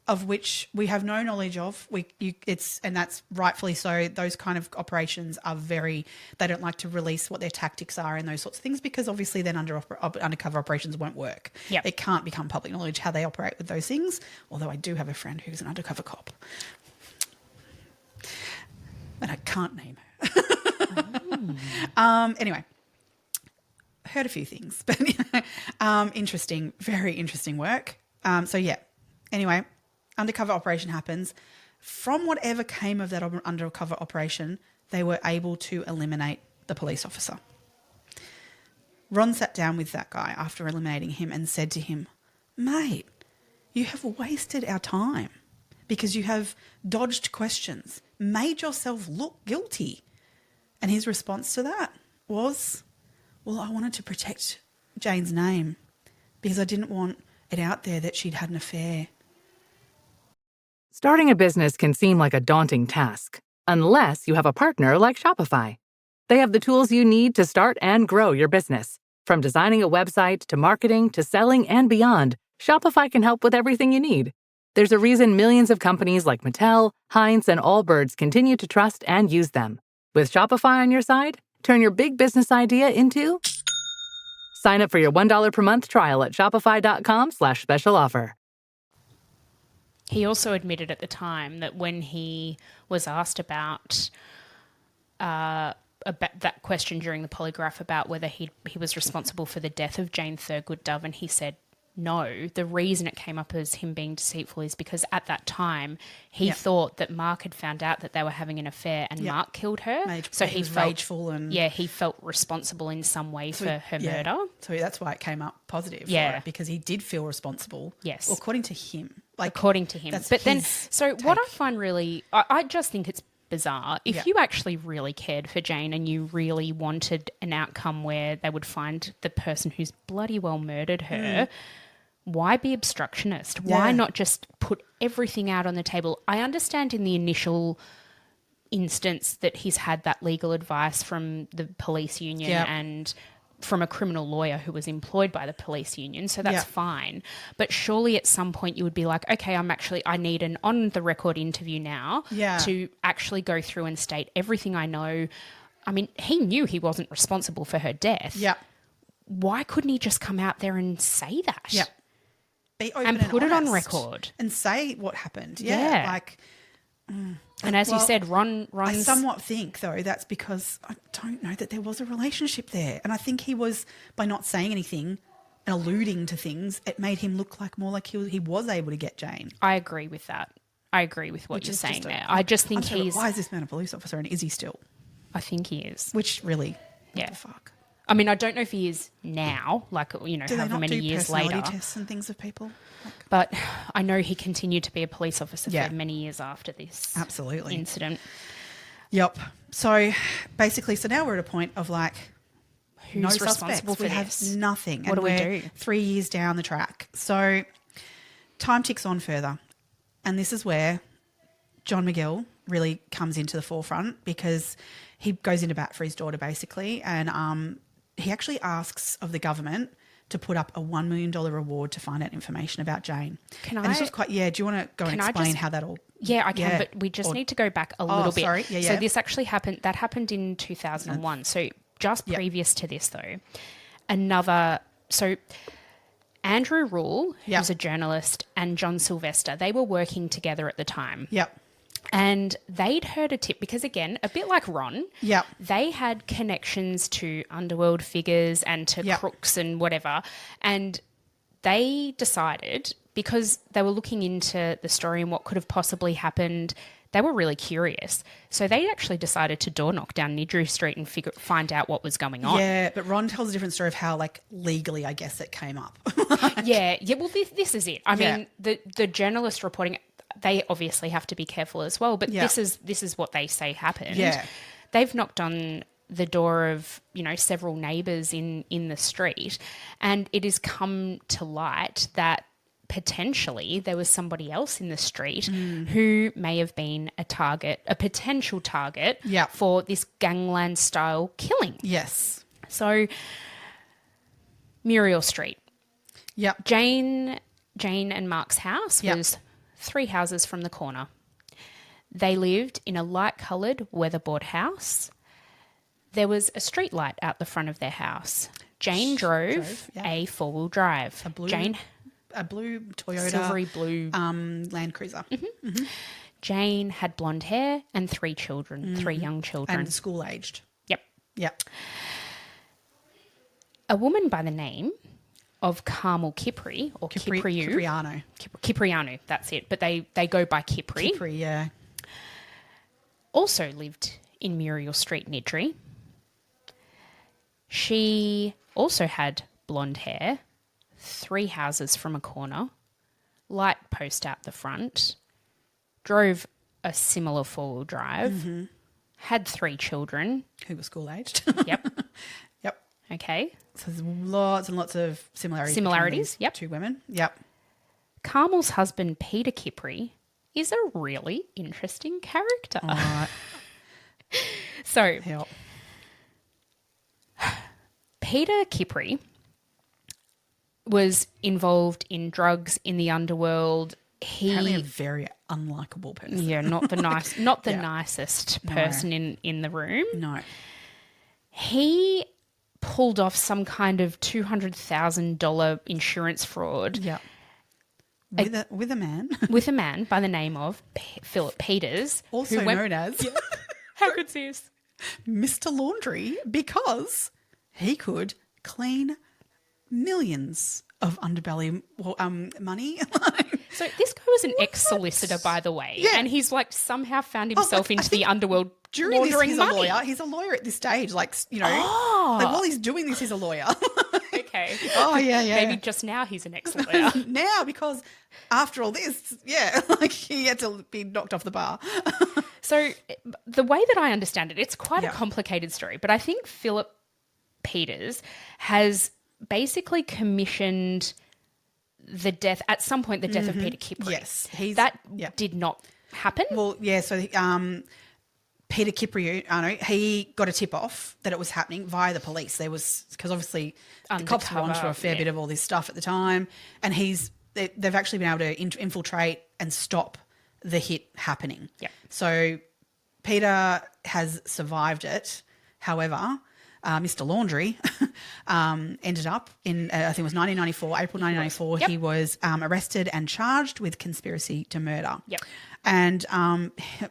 of which we have no knowledge of. And that's rightfully so. Those kind of operations are they don't like to release what their tactics are and those sorts of things, because obviously then undercover operations won't work. Yep. It can't become public knowledge how they operate with those things, although I do have a friend who's an undercover cop. And I can't name her. Anyway, heard a few things, but interesting, very interesting work. Anyway, undercover operation happens. From whatever came of that undercover operation, they were able to eliminate the police officer. Ron sat down with that guy after eliminating him and said to him, "Mate, you have wasted our time because you have dodged questions, made yourself look guilty." And his response to that was, "Well, I wanted to protect Jane's name because I didn't want it out there that she'd had an affair." Starting a business can seem like a daunting task, unless you have a partner like Shopify. They have the tools you need to start and grow your business. From designing a website to marketing to selling and beyond, Shopify can help with everything you need. There's a reason millions of companies like Mattel, Heinz, and Allbirds continue to trust and use them. With Shopify on your side, turn your big business idea into... Sign up for your $1 per month trial at shopify.com/special offer. He also admitted at the time that when he was asked about that question during the polygraph about whether he was responsible for the death of Jane Thurgood-Dove, and he said no, the reason it came up as him being deceitful is because at that time he thought that Mark had found out that they were having an affair and Mark killed her. So he felt rageful and he felt responsible in some way for her murder. So that's why it came up positive for it, because he did feel responsible. Yes. Well, according to him. According to him. But then, so what I find really, I just think it's bizarre. If you actually really cared for Jane and you really wanted an outcome where they would find the person who's bloody well murdered her, why be obstructionist? Why not just put everything out on the table? I understand in the initial instance that he's had that legal advice from the police union and from a criminal lawyer who was employed by the police union, so that's fine. But surely at some point you would be like, okay, I need an on-the-record interview now to actually go through and state everything I know. I mean, he knew he wasn't responsible for her death. Yeah. Why couldn't he just come out there and say that? Yeah. Be open and put it on honest record. And say what happened. Yeah. Like... And as you said, Ron's... I somewhat think, though, that's because I don't know that there was a relationship there. And I think he was, by not saying anything and alluding to things, it made him look like more like he was able to get Jane. I agree with that. I agree with what you're saying there. I just think why is this man a police officer and is he still? I think he is. Which really, what the fuck? I mean, I don't know if he is now, like, you know, however many years later. Do they not do personality tests and things of people? But I know he continued to be a police officer for many years after this incident. Yep. So basically, now we're at a point of like, who's responsible for we this? Have nothing. What do we do? 3 years down the track. So time ticks on further. And this is where John McGill really comes into the forefront because he goes into bat for his daughter basically. And he actually asks of the government to put up a $1 million reward to find out information about Jane. This was quite, do you want to go and explain how that all... Yeah, I can, but we just need to go back a little bit. Sorry. So this actually happened in 2001. So just previous to this though, Andrew Rule, who's a journalist, and John Sylvester, they were working together at the time. Yep. And they'd heard a tip because, again, a bit like Ron, they had connections to underworld figures and to crooks and whatever. And they decided, because they were looking into the story and what could have possibly happened, they were really curious. So they actually decided to door knock down Nidru Street and find out what was going on. Yeah, but Ron tells a different story of how, like, legally, I guess, it came up. Well, this is it. I mean, the journalist reporting... They obviously have to be careful as well, but this is what they say happened. Yeah. They've knocked on the door of, you know, several neighbours in the street, and it has come to light that potentially there was somebody else in the street who may have been a potential target for this gangland style killing. Yes. So Muriel Street. Yep. Jane and Mark's house was 3 houses from the corner. They lived in a light-coloured weatherboard house. There was a street light out the front of their house. Jane drove a four-wheel drive. A blue Toyota. Silvery blue. Land Cruiser. Mm-hmm. Mm-hmm. Jane had blonde hair and 3 children, 3 young children. And school-aged. Yep. A woman by the name of Carmel Kipri, or Kipriano. Kipriano, that's it. But they go by Kipri. Kipri, yeah. Also lived in Muriel Street, Nidri. She also had blonde hair, 3 houses from a corner, light post out the front, drove a similar four-wheel drive, had 3 children. Who were school-aged. Yep. Okay. So there's lots and lots of similarities. Between two women. Yep. Carmel's husband, Peter Kipri, is a really interesting character. All right. So, Peter Kipri was involved in drugs in the underworld. Apparently a very unlikable person. Yeah, not the nicest person in the room. No. He pulled off some kind of $200,000 insurance fraud. Yeah. With a man. With a man by the name of Philip Peters. Also known as... How good's this? Mr. Laundry, because he could clean millions of underbelly money. So this guy was an ex-solicitor, by the way, and he's like somehow found himself into the underworld during laundering this, money. He's a lawyer at this stage, like, you know, like while he's doing this, he's a lawyer. Okay. Oh, yeah. Maybe just now he's an ex-lawyer. Now, because after all this, like he had to be knocked off the bar. So the way that I understand it, it's quite a complicated story, but I think Philip Peters has basically commissioned the death of Peter Kipring. Yes, did not happen. Well, yeah. So Peter Kipring, he got a tip off that it was happening via the police. There was, because obviously the cops were onto a fair bit of all this stuff at the time, and they've actually been able to infiltrate and stop the hit happening. Yeah. So Peter has survived it. However, Mr. Laundrie ended up in, I think it was 1994, April 1994, he was arrested and charged with conspiracy to murder. Yep. And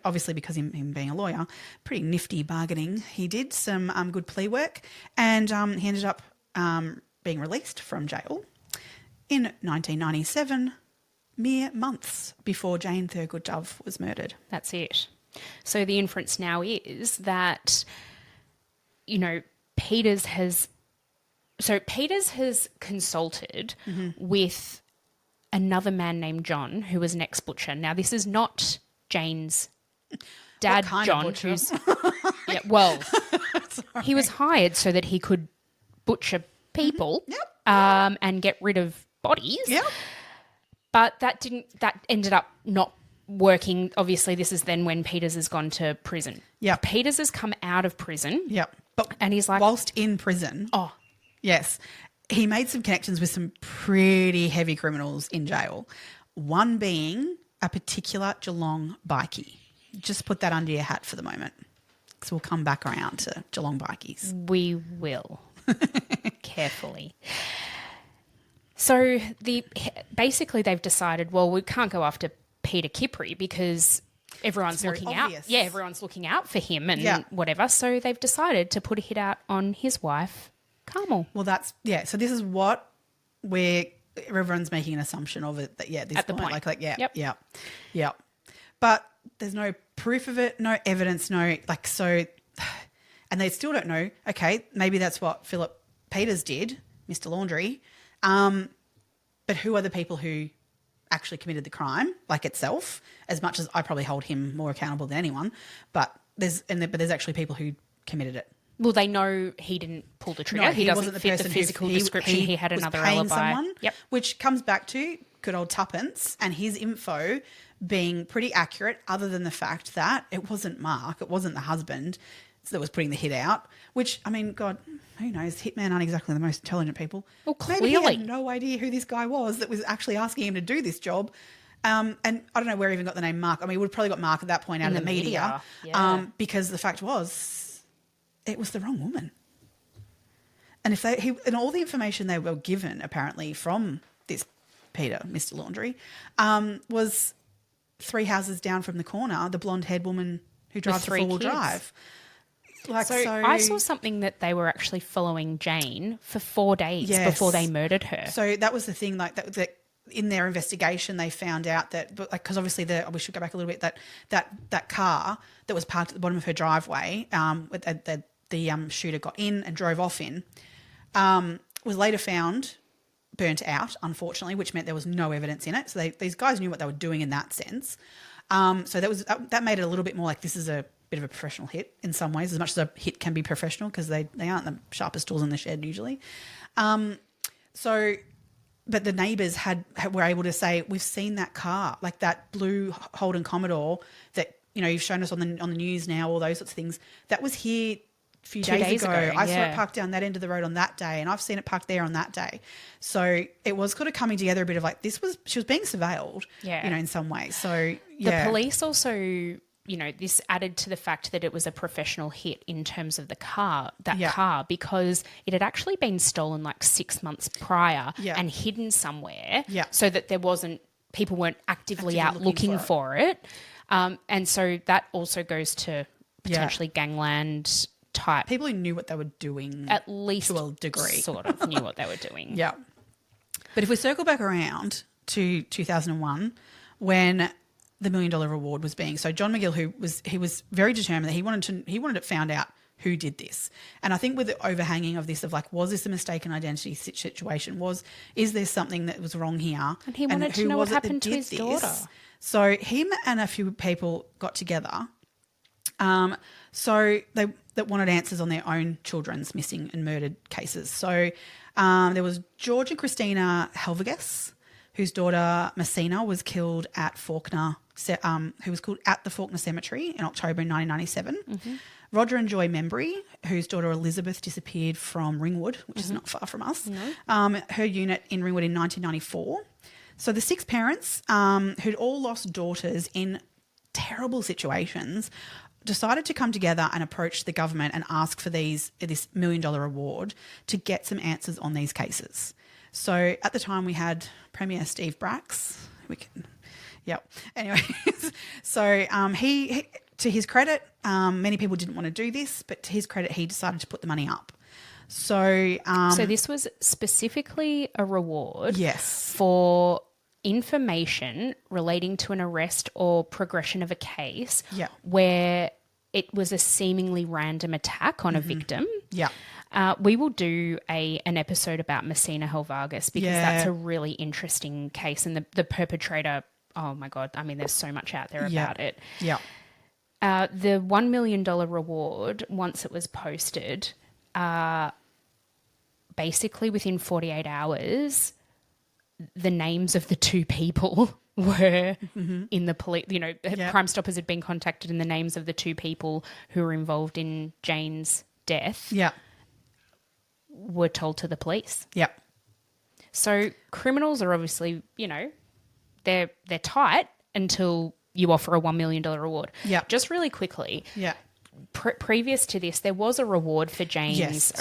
obviously because him being a lawyer, pretty nifty bargaining, he did some good plea work, and he ended up being released from jail in 1997, mere months before Jane Thurgood-Dove was murdered. That's it. So the inference now is that, Peters has consulted with another man named John, who was an ex-butcher. Now, this is not Jane's dad, John, who's he was hired so that he could butcher people and get rid of bodies. Yep. But that ended up not working. Obviously, this is then when Peters has gone to prison. Yeah. Peters has come out of prison. Yep. And he's like, whilst in prison. Oh. Yes. He made some connections with some pretty heavy criminals in jail. One being a particular Geelong bikie. Just put that under your hat for the moment, because we'll come back around to Geelong bikies. We will. Carefully. So basically they've decided, well, we can't go after Peter Kipring because everyone's looking out. Yeah, everyone's looking out for him and whatever. So they've decided to put a hit out on his wife, Carmel. Well, so this is what everyone's making an assumption of it, that this at the point. Yep. But there's no proof of it, no evidence, and they still don't know. Okay, maybe that's what Philip Peters did, Mr. Laundrie. But who are the people who actually committed the crime, itself? As much as I probably hold him more accountable than anyone, but there's actually people who committed it. Well, they know he didn't pull the trigger. No, he doesn't wasn't fit the physical description. He had another alibi. Someone, which comes back to good old Tuppence and his info being pretty accurate, other than the fact that it wasn't Mark, it wasn't the husband that was putting the hit out, which, I mean, God, who knows? Hitmen aren't exactly the most intelligent people. Well, clearly. Maybe he had no idea who this guy was that was actually asking him to do this job. And I don't know where he even got the name Mark. I mean, we would have probably got Mark at that point out of the media. Because the fact was, it was the wrong woman. And and all the information they were given, apparently, from this Peter, Mr. Laundrie, was 3 houses down from the corner, the blonde-haired woman who drives the four-wheel drive. So I saw something that they were actually following Jane for 4 days before they murdered her. So that was the thing, that in their investigation they found out that, because obviously we should go back a little bit, that car that was parked at the bottom of her driveway, the shooter got in and drove off in, was later found burnt out, unfortunately, which meant there was no evidence in it. So these guys knew what they were doing in that sense. So that made it a little bit more like this is a bit of a professional hit in some ways, as much as a hit can be professional, because they aren't the sharpest tools in the shed usually. But the neighbours were able to say, we've seen that car, like that blue Holden Commodore that, you've shown us on the news now, all those sorts of things. That was here a few days ago. I saw it parked down that end of the road on that day, and I've seen it parked there on that day. So it was kind of coming together a bit of like, she was being surveilled, in some way. So the police also, this added to the fact that it was a professional hit in terms of the car, car, because it had actually been stolen 6 months prior and hidden somewhere, so that people weren't actively out looking for it. And so that also goes to potentially gangland type. People who knew what they were doing, at least to a degree, sort of knew what they were doing. Yeah. But if we circle back around to 2001, when the $1 million reward was being, so John McGill, he was very determined that he wanted it found out who did this. And I think with the overhanging of this, of was this a mistaken identity situation? Is there something that was wrong here? And he wanted to know what happened to his daughter. So him and a few people got together. So that wanted answers on their own children's missing and murdered cases. So there was George and Christina Helveges, whose daughter Messina was killed at Faulkner, who was killed at the Faulkner Cemetery in October 1997. Mm-hmm. Roger and Joy Membry, whose daughter Elizabeth disappeared from Ringwood, which is not far from us, her unit in Ringwood in 1994. So the 6 parents who'd all lost daughters in terrible situations decided to come together and approach the government and ask for this $1 million award to get some answers on these cases. So at the time we had Premier Steve Bracks. Anyway, so he to his credit, many people didn't want to do this, but to his credit, he decided to put the money up. So this was specifically a reward, yes, for information relating to an arrest or progression of a case, where it was a seemingly random attack on a victim. Yeah. We will do an episode about Messina Helvargas because that's a really interesting case, and the perpetrator. Oh my God! I mean, there's so much out there about it. Yeah. The $1 million reward, once it was posted, basically within 48 hours, the names of the 2 people were in the police. You know, Crime Stoppers had been contacted, and the names of the 2 people who were involved in Jane's death. Were told to the police. So criminals are obviously, you know, they're tight until you offer a $1 million reward. Just really quickly. Previous to this, there was a reward for Jane's,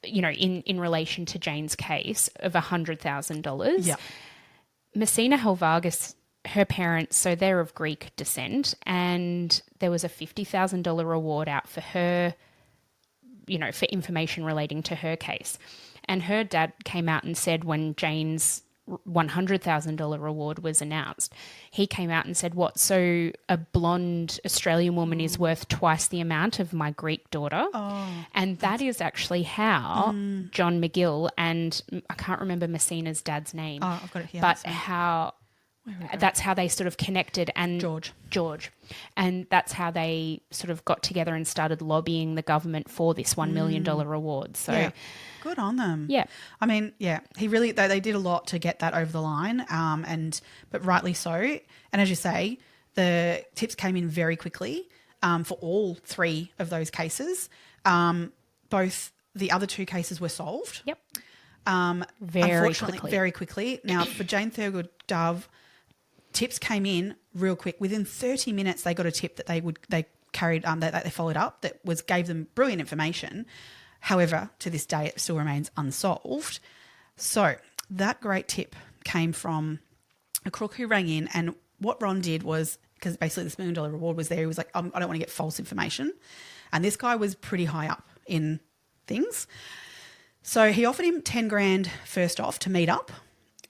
in relation to Jane's case of $100,000. Messina Helvargas, her parents, so they're of Greek descent, and there was a $50,000 reward out for her, you know, for information relating to her case. And her dad came out and said when Jane's $100,000 reward was announced, he came out and said, what, so a blonde Australian woman is worth twice the amount of my Greek daughter? And that is actually how John McGill and I can't remember Messina's dad's name. I've got it here. But that's how they sort of connected, and George. And that's how they sort of got together and started lobbying the government for this $1 million reward. So good on them. Yeah. I mean, he really, they did a lot to get that over the line, but rightly so. And as you say, the tips came in very quickly for all 3 of those cases. Both the other 2 cases were solved. Very quickly. Now, for Jane Thurgood-Dove, tips came in real quick. Within 30 minutes, they got a tip that they followed up that gave them brilliant information. However, to this day, it still remains unsolved. So that great tip came from a crook who rang in, and what Ron did was, because basically this $1 million reward was there, he was like, I don't want to get false information. And this guy was pretty high up in things. So he offered him 10 grand first off to meet up,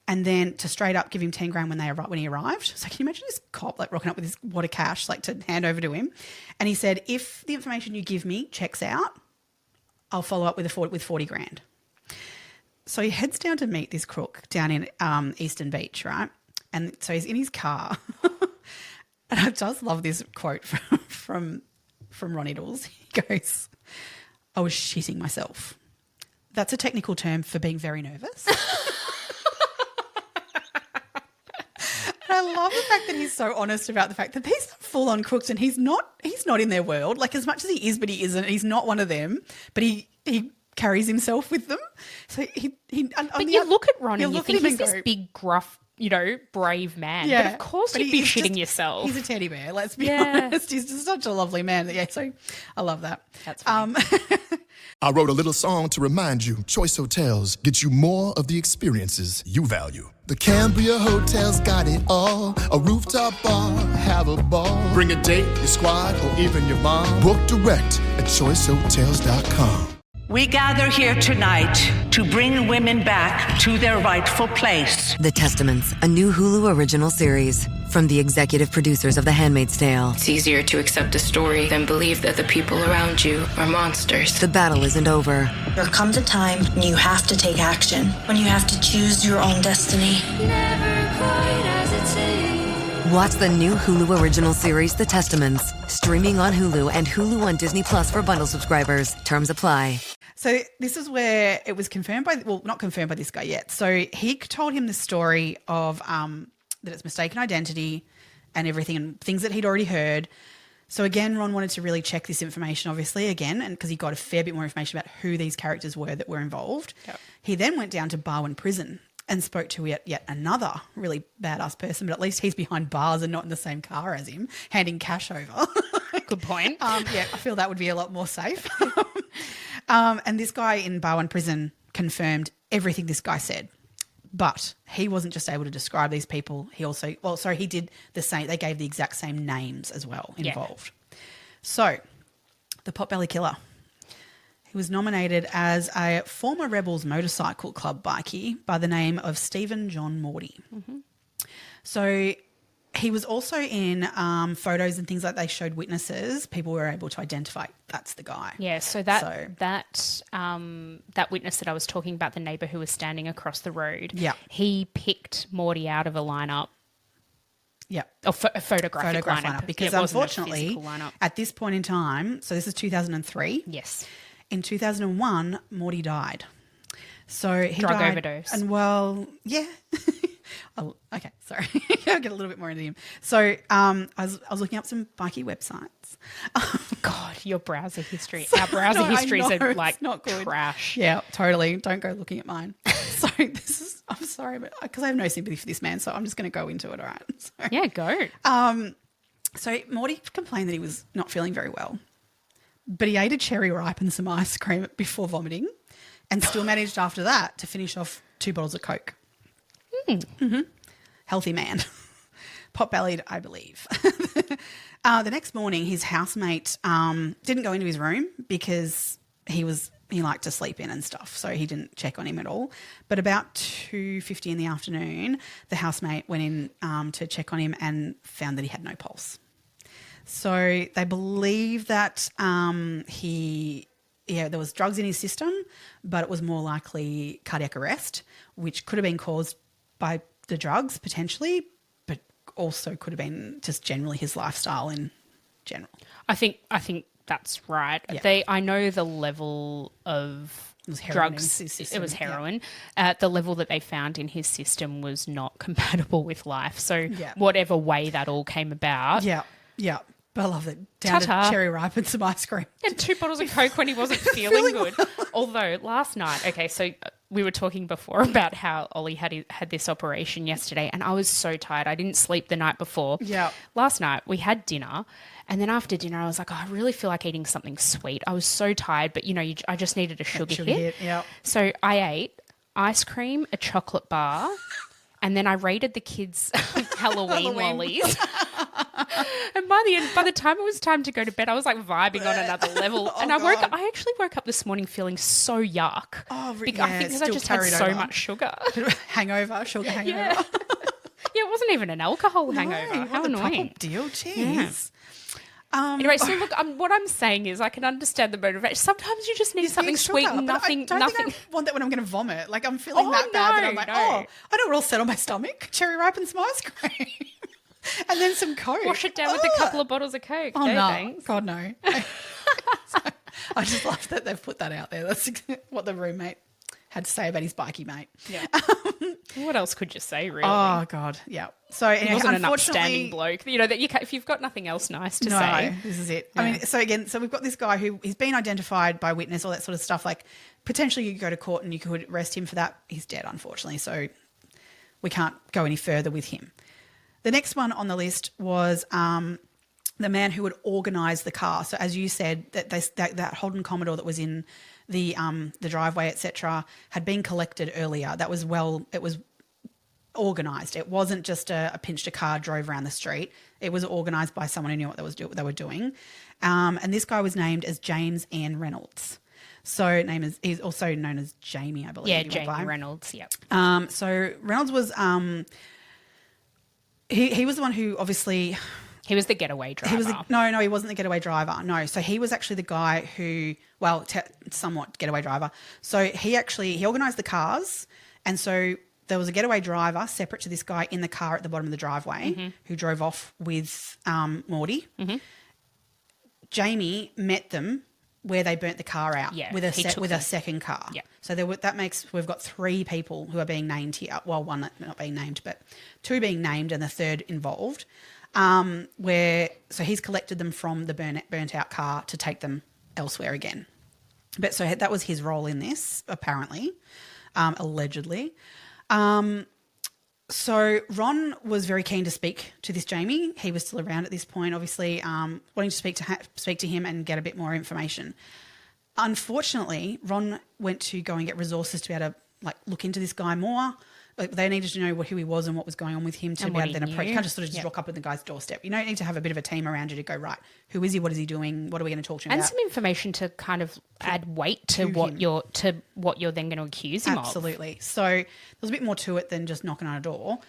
and then to straight up give him 10 grand when he arrived. So can you imagine this cop like rocking up with this wad of cash like to hand over to him? And he said, if the information you give me checks out, I'll follow up with 40 grand. So he heads down to meet this crook down in Eastern Beach, right? And so he's in his car. And I just love this quote from Ron Iddles. He goes, I was shitting myself. That's a technical term for being very nervous. I love the fact that he's so honest about the fact that these are full-on crooks and he's not in their world. Like, as much as he is, but he isn't. He's not one of them, but he carries himself with them. So But you look at Ron and you think he's this big, gruff, you know, brave man. Yeah. But of course you'd be shitting yourself. He's a teddy bear, let's be honest. He's just such a lovely man. Yeah, so I love that. That's funny. I wrote a little song to remind you, Choice Hotels get you more of the experiences you value. The Cambria Hotel's got it all. A rooftop bar, have a ball. Bring a date, your squad, or even your mom. Book direct at choicehotels.com. We gather here tonight to bring women back to their rightful place. The Testaments, a new Hulu original series from the executive producers of The Handmaid's Tale. It's easier to accept a story than believe that the people around you are monsters. The battle isn't over. There comes a time when you have to take action, when you have to choose your own destiny. Never quite as it seems. Watch the new Hulu original series, The Testaments, streaming on Hulu and Hulu on Disney Plus for bundle subscribers. Terms apply. So this is where it was confirmed by, well, not confirmed by this guy yet. So he told him the story of that it's mistaken identity and everything and things that he'd already heard. So again, Ron wanted to really check this information, obviously, again, and because he got a fair bit more information about who these characters were that were involved. Yep. He then went down to Barwon Prison and spoke to yet another really badass person, but at least he's behind bars and not in the same car as him, handing cash over. Good point. Yeah, I feel that would be a lot more safe. And this guy in Barwon Prison confirmed everything this guy said. But he wasn't just able to describe these people. He also, he did the same. They gave the exact same names as well involved. Yeah. So the Potbelly Killer. He was nominated as a former Rebels Motorcycle Club bikie by the name of Stephen John Morty. Mm-hmm. So he was also in photos and things like they showed witnesses. People were able to identify that's the guy. Yeah, so that witness that I was talking about, the neighbour who was standing across the road, he picked Morty out of a lineup. Yeah. A photographic lineup. Because unfortunately, at this point in time, so this is 2003. Yes. In 2001, Morty died. So he Drug died, overdose. And well, yeah. Oh, okay, sorry. I'll get a little bit more into him. So I was looking up some bikie websites. God, your browser history. Our browser histories are like not good. Trash. Yeah, totally. Don't go looking at mine. So I'm sorry, but because I have no sympathy for this man, so I'm just going to go into it, all right? So, yeah, go. So Morty complained that he was not feeling very well, but he ate a cherry ripe and some ice cream before vomiting and still managed after that to finish off 2 bottles of Coke. Mm-hmm. Healthy man. Pot-bellied, I believe. The next morning, his housemate didn't go into his room because he liked to sleep in and stuff, so he didn't check on him at all. But about 2:50 in the afternoon, the housemate went in to check on him and found that he had no pulse. So they believe that there was drugs in his system, but it was more likely cardiac arrest, which could have been caused by the drugs potentially, but also could have been just generally his lifestyle in general. I think that's right. Yeah. I know the level of drugs. It was heroin. Yeah. The level that they found in his system was not compatible with life. So whatever way that all came about. Yeah. But I love it. Down to cherry ripe and some ice cream. And 2 bottles of Coke when he wasn't feeling good. Although last night, okay, so we were talking before about how Ollie had this operation yesterday and I was so tired. I didn't sleep the night before. Yeah. Last night we had dinner and then after dinner I was like, I really feel like eating something sweet. I was so tired, but I just needed a sugar hit. Yeah. So I ate ice cream, a chocolate bar, and then I raided the kids' Halloween lollies. And by the time it was time to go to bed, I was like vibing on another level. And I actually woke up this morning feeling so yuck. Oh, I think because I just had so much sugar. Sugar hangover. Yeah. It wasn't even an alcohol hangover. How annoying. Deal, jeez. Yeah. Anyway, so look, what I'm saying is I can understand the motivation. Sometimes you just need something sweet and nothing. I don't think I want that when I'm going to vomit. Like I'm feeling that bad that I'm like, I know what will set on my stomach. Cherry ripe and some ice cream. And then some Coke. Wash it down with a couple of bottles of Coke. Oh, no. Thanks. God, no. So, I just love that they've put that out there. That's what the roommate had to say about his bikie mate. Yeah. What else could you say, really? Oh, God, yeah. So he wasn't an upstanding bloke. If you've got nothing else nice to say. No, this is it. Yeah. I mean, so we've got this guy who he's been identified by witness, all that sort of stuff. Like potentially you could go to court and you could arrest him for that. He's dead, unfortunately, so we can't go any further with him. The next one on the list was the man who would organise the car. So as you said, that Holden Commodore that was in the driveway, etc., had been collected earlier. It was organised. It wasn't just a pinched a car, drove around the street. It was organised by someone who knew what they were doing. And this guy was named as James Ann Reynolds. So he's also known as Jamie, I believe. Yeah, Jamie Reynolds. Yep. So Reynolds was. He was the one who obviously... He was the getaway driver. No, he wasn't the getaway driver. No, so he was actually the guy who, somewhat getaway driver. So he organised the cars, and so there was a getaway driver separate to this guy in the car at the bottom of the driveway who drove off with Morty. Mm-hmm. Jamie met them where they burnt the car out with a second car. Yeah. So we've got 3 people who are being named here. Well, one not being named, but 2 being named and the third involved. So he's collected them from the burnt out car to take them elsewhere again. But so that was his role in this, apparently, allegedly. So Ron was very keen to speak to this Jamie. He was still around at this point, obviously, wanting to speak to him and get a bit more information. Unfortunately, Ron went to go and get resources to be able to look into this guy more. They needed to know who he was and what was going on with him to be able to then approach. You can't just just rock up with the guy's doorstep. You don't need to have a bit of a team around you to go, right, who is he? What is he doing? What are we going to talk to him about? And some information to kind of add weight to what you're then going to accuse him of. Absolutely. So there's a bit more to it than just knocking on a door.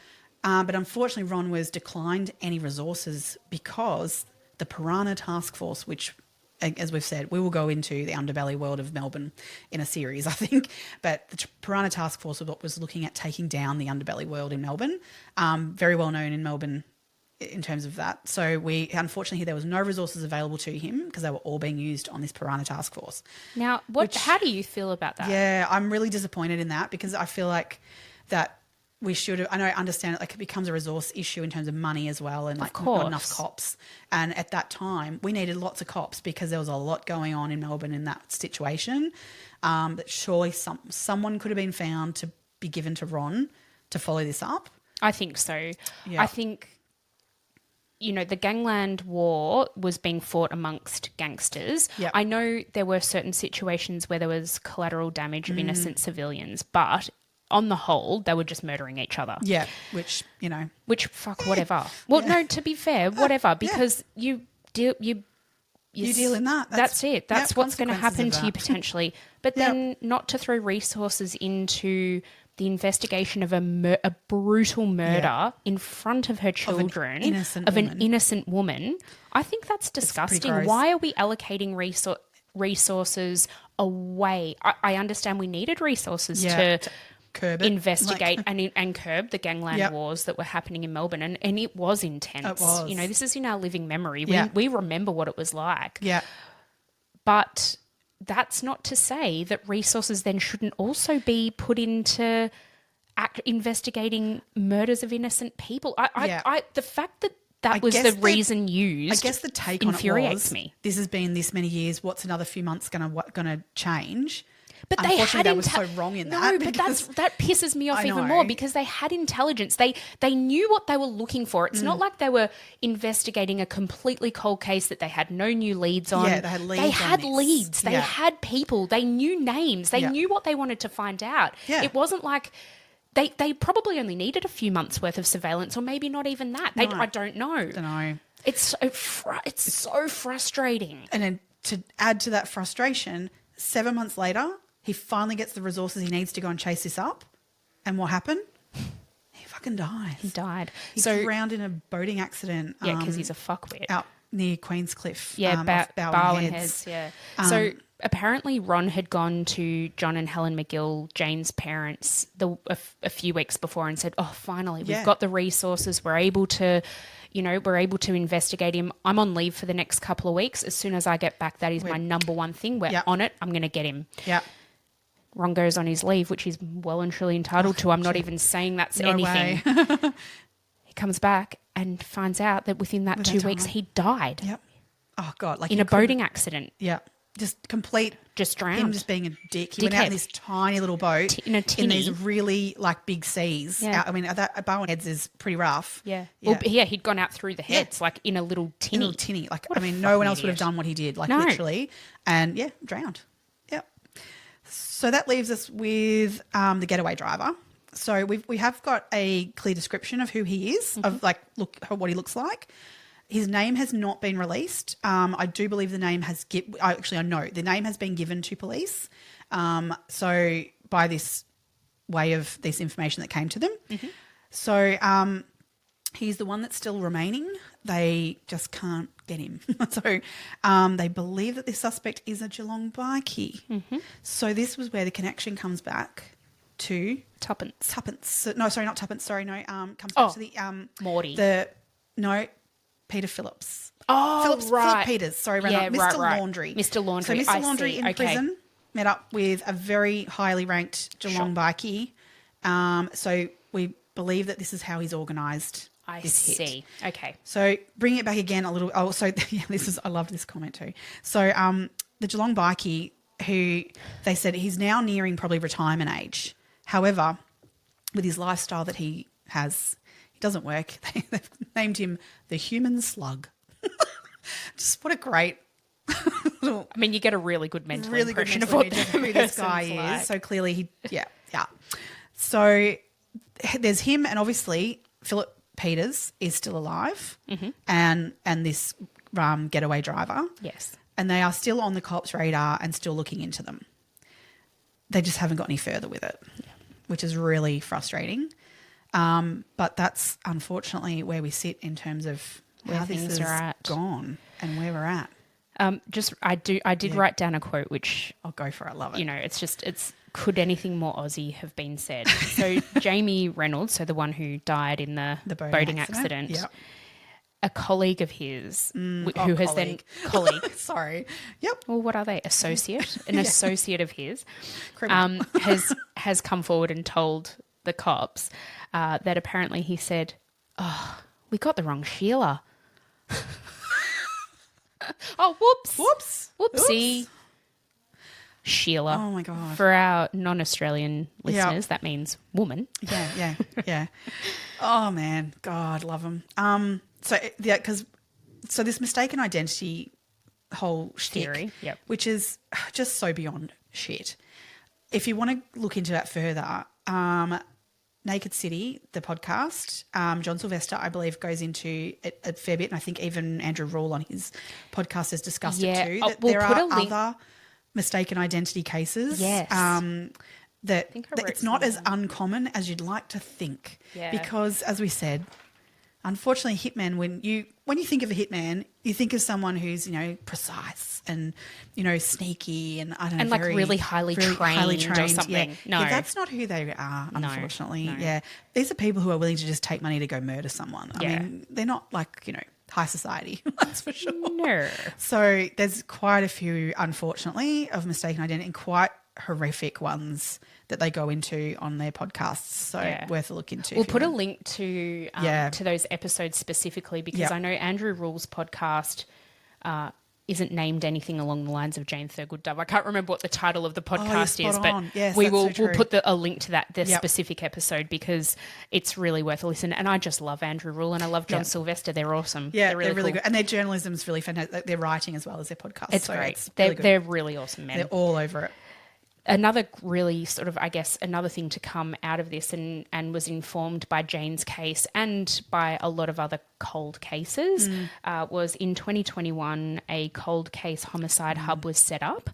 But unfortunately, Ron was declined any resources because the Piranha Task Force, which, as we've said, we will go into the underbelly world of Melbourne in a series, I think. But the Piranha Task Force was looking at taking down the underbelly world in Melbourne. Very well known in Melbourne in terms of that. So unfortunately, there was no resources available to him because they were all being used on this Piranha Task Force. Now, how do you feel about that? Yeah, I'm really disappointed in that because I feel like that we should have, I understand it becomes a resource issue in terms of money as well and not enough cops. And at that time, we needed lots of cops because there was a lot going on in Melbourne in that situation. That surely someone could have been found to be given to Ron to follow this up. I think so. Yeah. I think, the gangland war was being fought amongst gangsters. Yep. I know there were certain situations where there was collateral damage of innocent civilians, but on the whole, they were just murdering each other. Yeah, which, whatever. Well, no, to be fair, whatever, because you deal in that. That's it. That's what's going to happen to you that. potentially. But then not to throw resources into the investigation of a brutal murder in front of her children, of an innocent woman, I think that's disgusting. Why are we allocating resources away? I understand we needed resources to curb it. Investigate and curb the gangland wars that were happening in Melbourne, and it was intense. It was. This is in our living memory. We remember what it was like. Yeah. But that's not to say that resources then shouldn't also be put into investigating murders of innocent people. The fact that was the reason used. I guess the take on it infuriates me. This has been this many years. What's another few months going to change? But unfortunately, they were so wrong in that. No, but that pisses me off even more because they had intelligence. They knew what they were looking for. It's not like they were investigating a completely cold case that they had no new leads on. Yeah, they had leads. They had people. They knew names. They knew what they wanted to find out. Yeah. It wasn't like they probably only needed a few months worth of surveillance, or maybe not even that. I don't know. It's so frustrating. And then to add to that frustration, 7 months later, he finally gets the resources he needs to go and chase this up. And what happened? He fucking dies. He died. He drowned in a boating accident. Yeah, because he's a fuckwit. Out near Queenscliff. Yeah, off Bowen Heads. Yeah. So apparently Ron had gone to John and Helen McGill, Jane's parents, a few weeks before and said, "Oh, finally, we've got the resources. We're able to investigate him. I'm on leave for the next couple of weeks. As soon as I get back, that is my number one thing. We're on it. I'm going to get him." Yeah. Ron goes on his leave, which he's well and truly entitled to. I'm not even saying that's anything. He comes back and finds out that within that 2 weeks he died. Yep. Oh, God. In a boating accident. Yeah. Just drowned. Him just being a dick. He went out in this tiny little boat in these really big seas. Yeah. I mean, that Bowen Heads is pretty rough. Yeah. Well, he'd gone out through the heads, in a little tinny. No one else would have done what he did, literally. And drowned. Yep. So that leaves us with the getaway driver. So we have got a clear description of who he is, of what he looks like. His name has not been released. I do believe the name has I know the name has been given to police. So by this way of this information that came to them. Mm-hmm. So he's the one that's still remaining. They just can't get him. So they believe that this suspect is a Geelong bikie. Mm-hmm. So this was where the connection comes back to Tuppence. No, sorry, not Tuppence. Sorry, no. Comes back to the Morty. Peter Phillips. Philip Peters. Sorry, yeah, Mr. right. Laundry. Mr. Laundry. So Mr. I Laundry see. in prison met up with a very highly ranked Geelong bikie. So we believe that this is how he's organised. I this see. hit. Okay. So bringing it back again a little. Oh, so I love this comment too. So the Geelong bikie, who they said he's now nearing probably retirement age. However, with his lifestyle that he has, it doesn't work. They've named him the human slug. Just what a great. I mean, you get a really good mental impression of what who this guy is. like. So clearly, yeah. So there's him, and obviously Philip Peters is still alive, and this getaway driver. Yes, and they are still on the cops' radar and still looking into them. They just haven't got any further with it, which is really frustrating. But that's unfortunately where we sit in terms of where how this things has are at. gone and where we're at. I did write down a quote, which I'll go for it. I love it. You know, it's could anything more Aussie have been said? So Jamie Reynolds, so the one who died in the boating accident, Yep. a colleague of his who has then colleague. Sorry. Yep. Well, what are they? Associate, an associate of his, Criminal. has come forward and told the cops that apparently he said, "Oh, we got the wrong Sheila." Oh, whoopsie. Oops. Sheila. Oh my God. For our non-Australian listeners, that means woman. Yeah. Oh man, God, love them. So this mistaken identity whole theory, which is just so beyond shit. If you want to look into that further, Naked City, the podcast, John Sylvester, I believe, goes into it a fair bit, and I think even Andrew Rule on his podcast has discussed it too. That we'll there put are a link. other mistaken identity cases. Yes. That it's not as uncommon as you'd like to think. Yeah. Because, as we said, unfortunately, hitmen, when you think of a hitman, you think of someone who's, precise and, sneaky and, I don't know, and like really highly trained or something. Yeah. No. Yeah, that's not who they are, unfortunately. No. Yeah. These are people who are willing to just take money to go murder someone. I mean, they're not like, high society, that's for sure. No. So there's quite a few, unfortunately, of mistaken identity and quite horrific ones that they go into on their podcasts. So worth a look into. We'll put a link to those episodes specifically because I know Andrew Rule's podcast isn't named anything along the lines of Jane Thurgood-Dove. I can't remember what the title of the podcast is, but we'll put a link to that specific episode because it's really worth a listen. And I just love Andrew Rule and I love John Sylvester. They're awesome. Yeah, they're really good. And their journalism is really fantastic. Their writing as well as their podcast. It's great. They're really awesome, man. They're all over it. Another really sort of, I guess, another thing to come out of this and was informed by Jane's case and by a lot of other cold cases was in 2021, a cold case homicide hub was set up.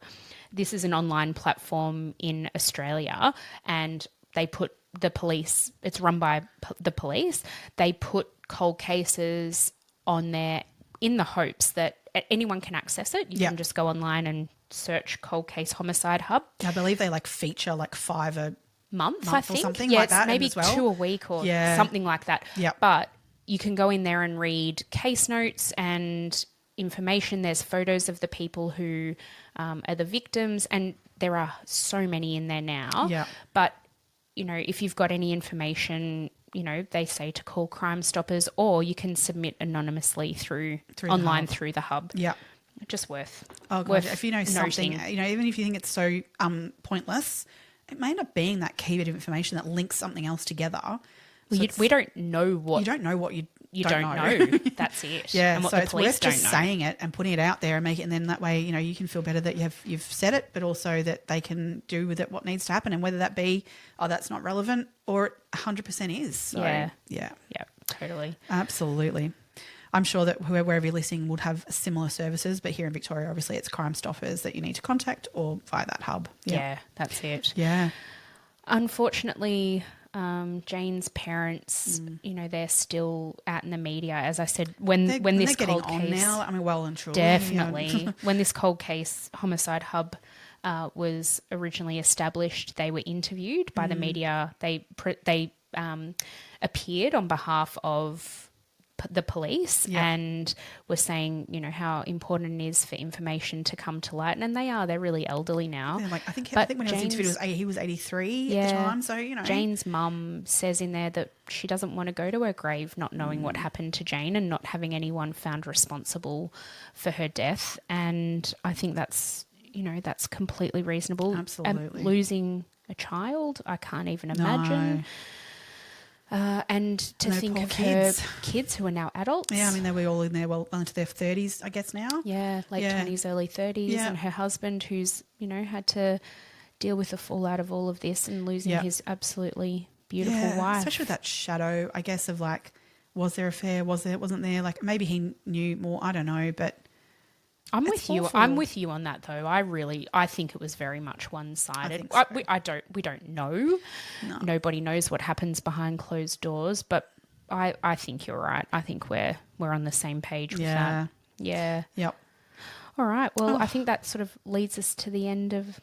This is an online platform in Australia and they put the police, it's run by the police, they put cold cases on there in the hopes that anyone can access it. You can just go online and search cold case homicide hub. I believe they feature 5 a month I think. Or something like that. Maybe as well. 2 a week or something like that. Yep. But you can go in there and read case notes and information. There's photos of the people who are the victims and there are so many in there now. Yeah. But, if you've got any information, they say to call Crime Stoppers or you can submit anonymously through online through the hub. Yeah. Just worth. Oh, God. If you know something, even if you think it's so pointless, it may end up being that key bit of information that links something else together. Well, we don't know what. You don't know what you don't know. That's it. Yeah, and what so the it's police worth just don't know. saying it and putting it out there and make it, and then that way, you can feel better that you've said it, but also that they can do with it what needs to happen, and whether that be, that's not relevant, or it 100% is. So, yeah, totally, absolutely. I'm sure that wherever you're listening would have similar services, but here in Victoria, obviously, it's Crime Stoppers that you need to contact or via that hub. Yeah, that's it. Yeah. Unfortunately, Jane's parents, they're still out in the media. As I said, when this cold case now, I mean, well and truly, definitely when this cold case homicide hub was originally established, they were interviewed by the media. They appeared on behalf of the police and were saying, you know, how important it is for information to come to light. And they're really elderly now. Yeah, like I think when he was interviewed, he was 83 at the time. So, you know. Jane's mum says in there that she doesn't want to go to her grave not knowing what happened to Jane and not having anyone found responsible for her death. And I think that's, you know, that's completely reasonable. Absolutely. Losing a child, I can't even imagine. And to think of her kids who are now adults. Yeah, I mean, they were all in there, well, into their 30s, I guess now. Yeah, late 20s, early 30s. Yeah. And her husband who's, you know, had to deal with the fallout of all of this and losing his absolutely beautiful wife. Especially with that shadow, I guess, of like, was there affair, wasn't there? Like maybe he knew more, I don't know, but I'm with you. I'm with you on that though. I think it was very much one-sided. We don't know. No. Nobody knows what happens behind closed doors, but I think you're right. I think we're on the same page with that. Yeah. Yep. All right. Well, I think that sort of brings us to the end of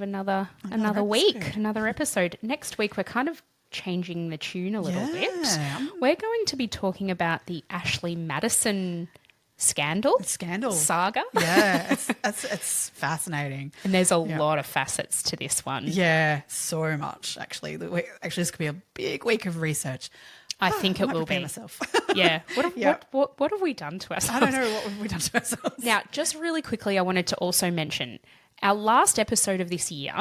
another week, another episode. Next week we're kind of changing the tune a little bit. We're going to be talking about the Ashley Madison scandal saga. Yeah, it's fascinating. And there's a lot of facets to this one. Yeah, so much actually. This could be a big week of research. I think it will be. Myself. Yeah. What have we done to ourselves? I don't know what have we done to ourselves. Now, just really quickly, I wanted to also mention our last episode of this year.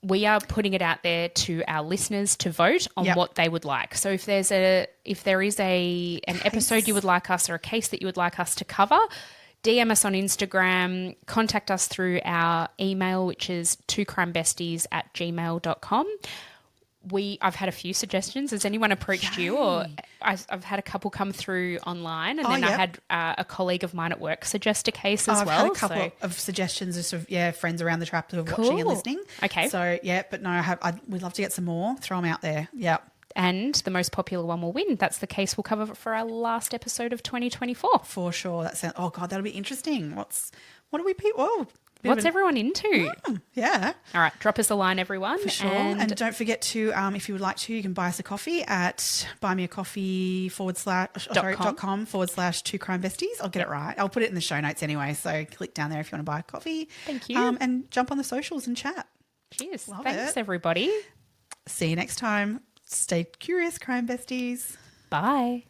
We are putting it out there to our listeners to vote on what they would like. So if there is an episode you would like us or a case that you would like us to cover, DM us on Instagram, contact us through our email, which is twocrimebesties@gmail.com. I've had a few suggestions. Has anyone approached you? Or I've had a couple come through online, and then I had a colleague of mine at work suggest a case as I've well. had a couple of suggestions of sort of, friends around the trap who are watching and listening. Okay. So, but no, we'd love to get some more. Throw them out there. Yeah. And the most popular one will win. That's the case we'll cover for our last episode of 2024. For sure. That'll be interesting. What do we What's everyone into? Yeah. All right. Drop us a line, everyone. For sure. And don't forget to, if you would like to, you can buy us a coffee at buymeacoffee.com/2crimebesties. I'll get it right. I'll put it in the show notes anyway. So click down there if you want to buy a coffee. Thank you. And jump on the socials and chat. Cheers. Thanks, everybody. See you next time. Stay curious, crime besties. Bye.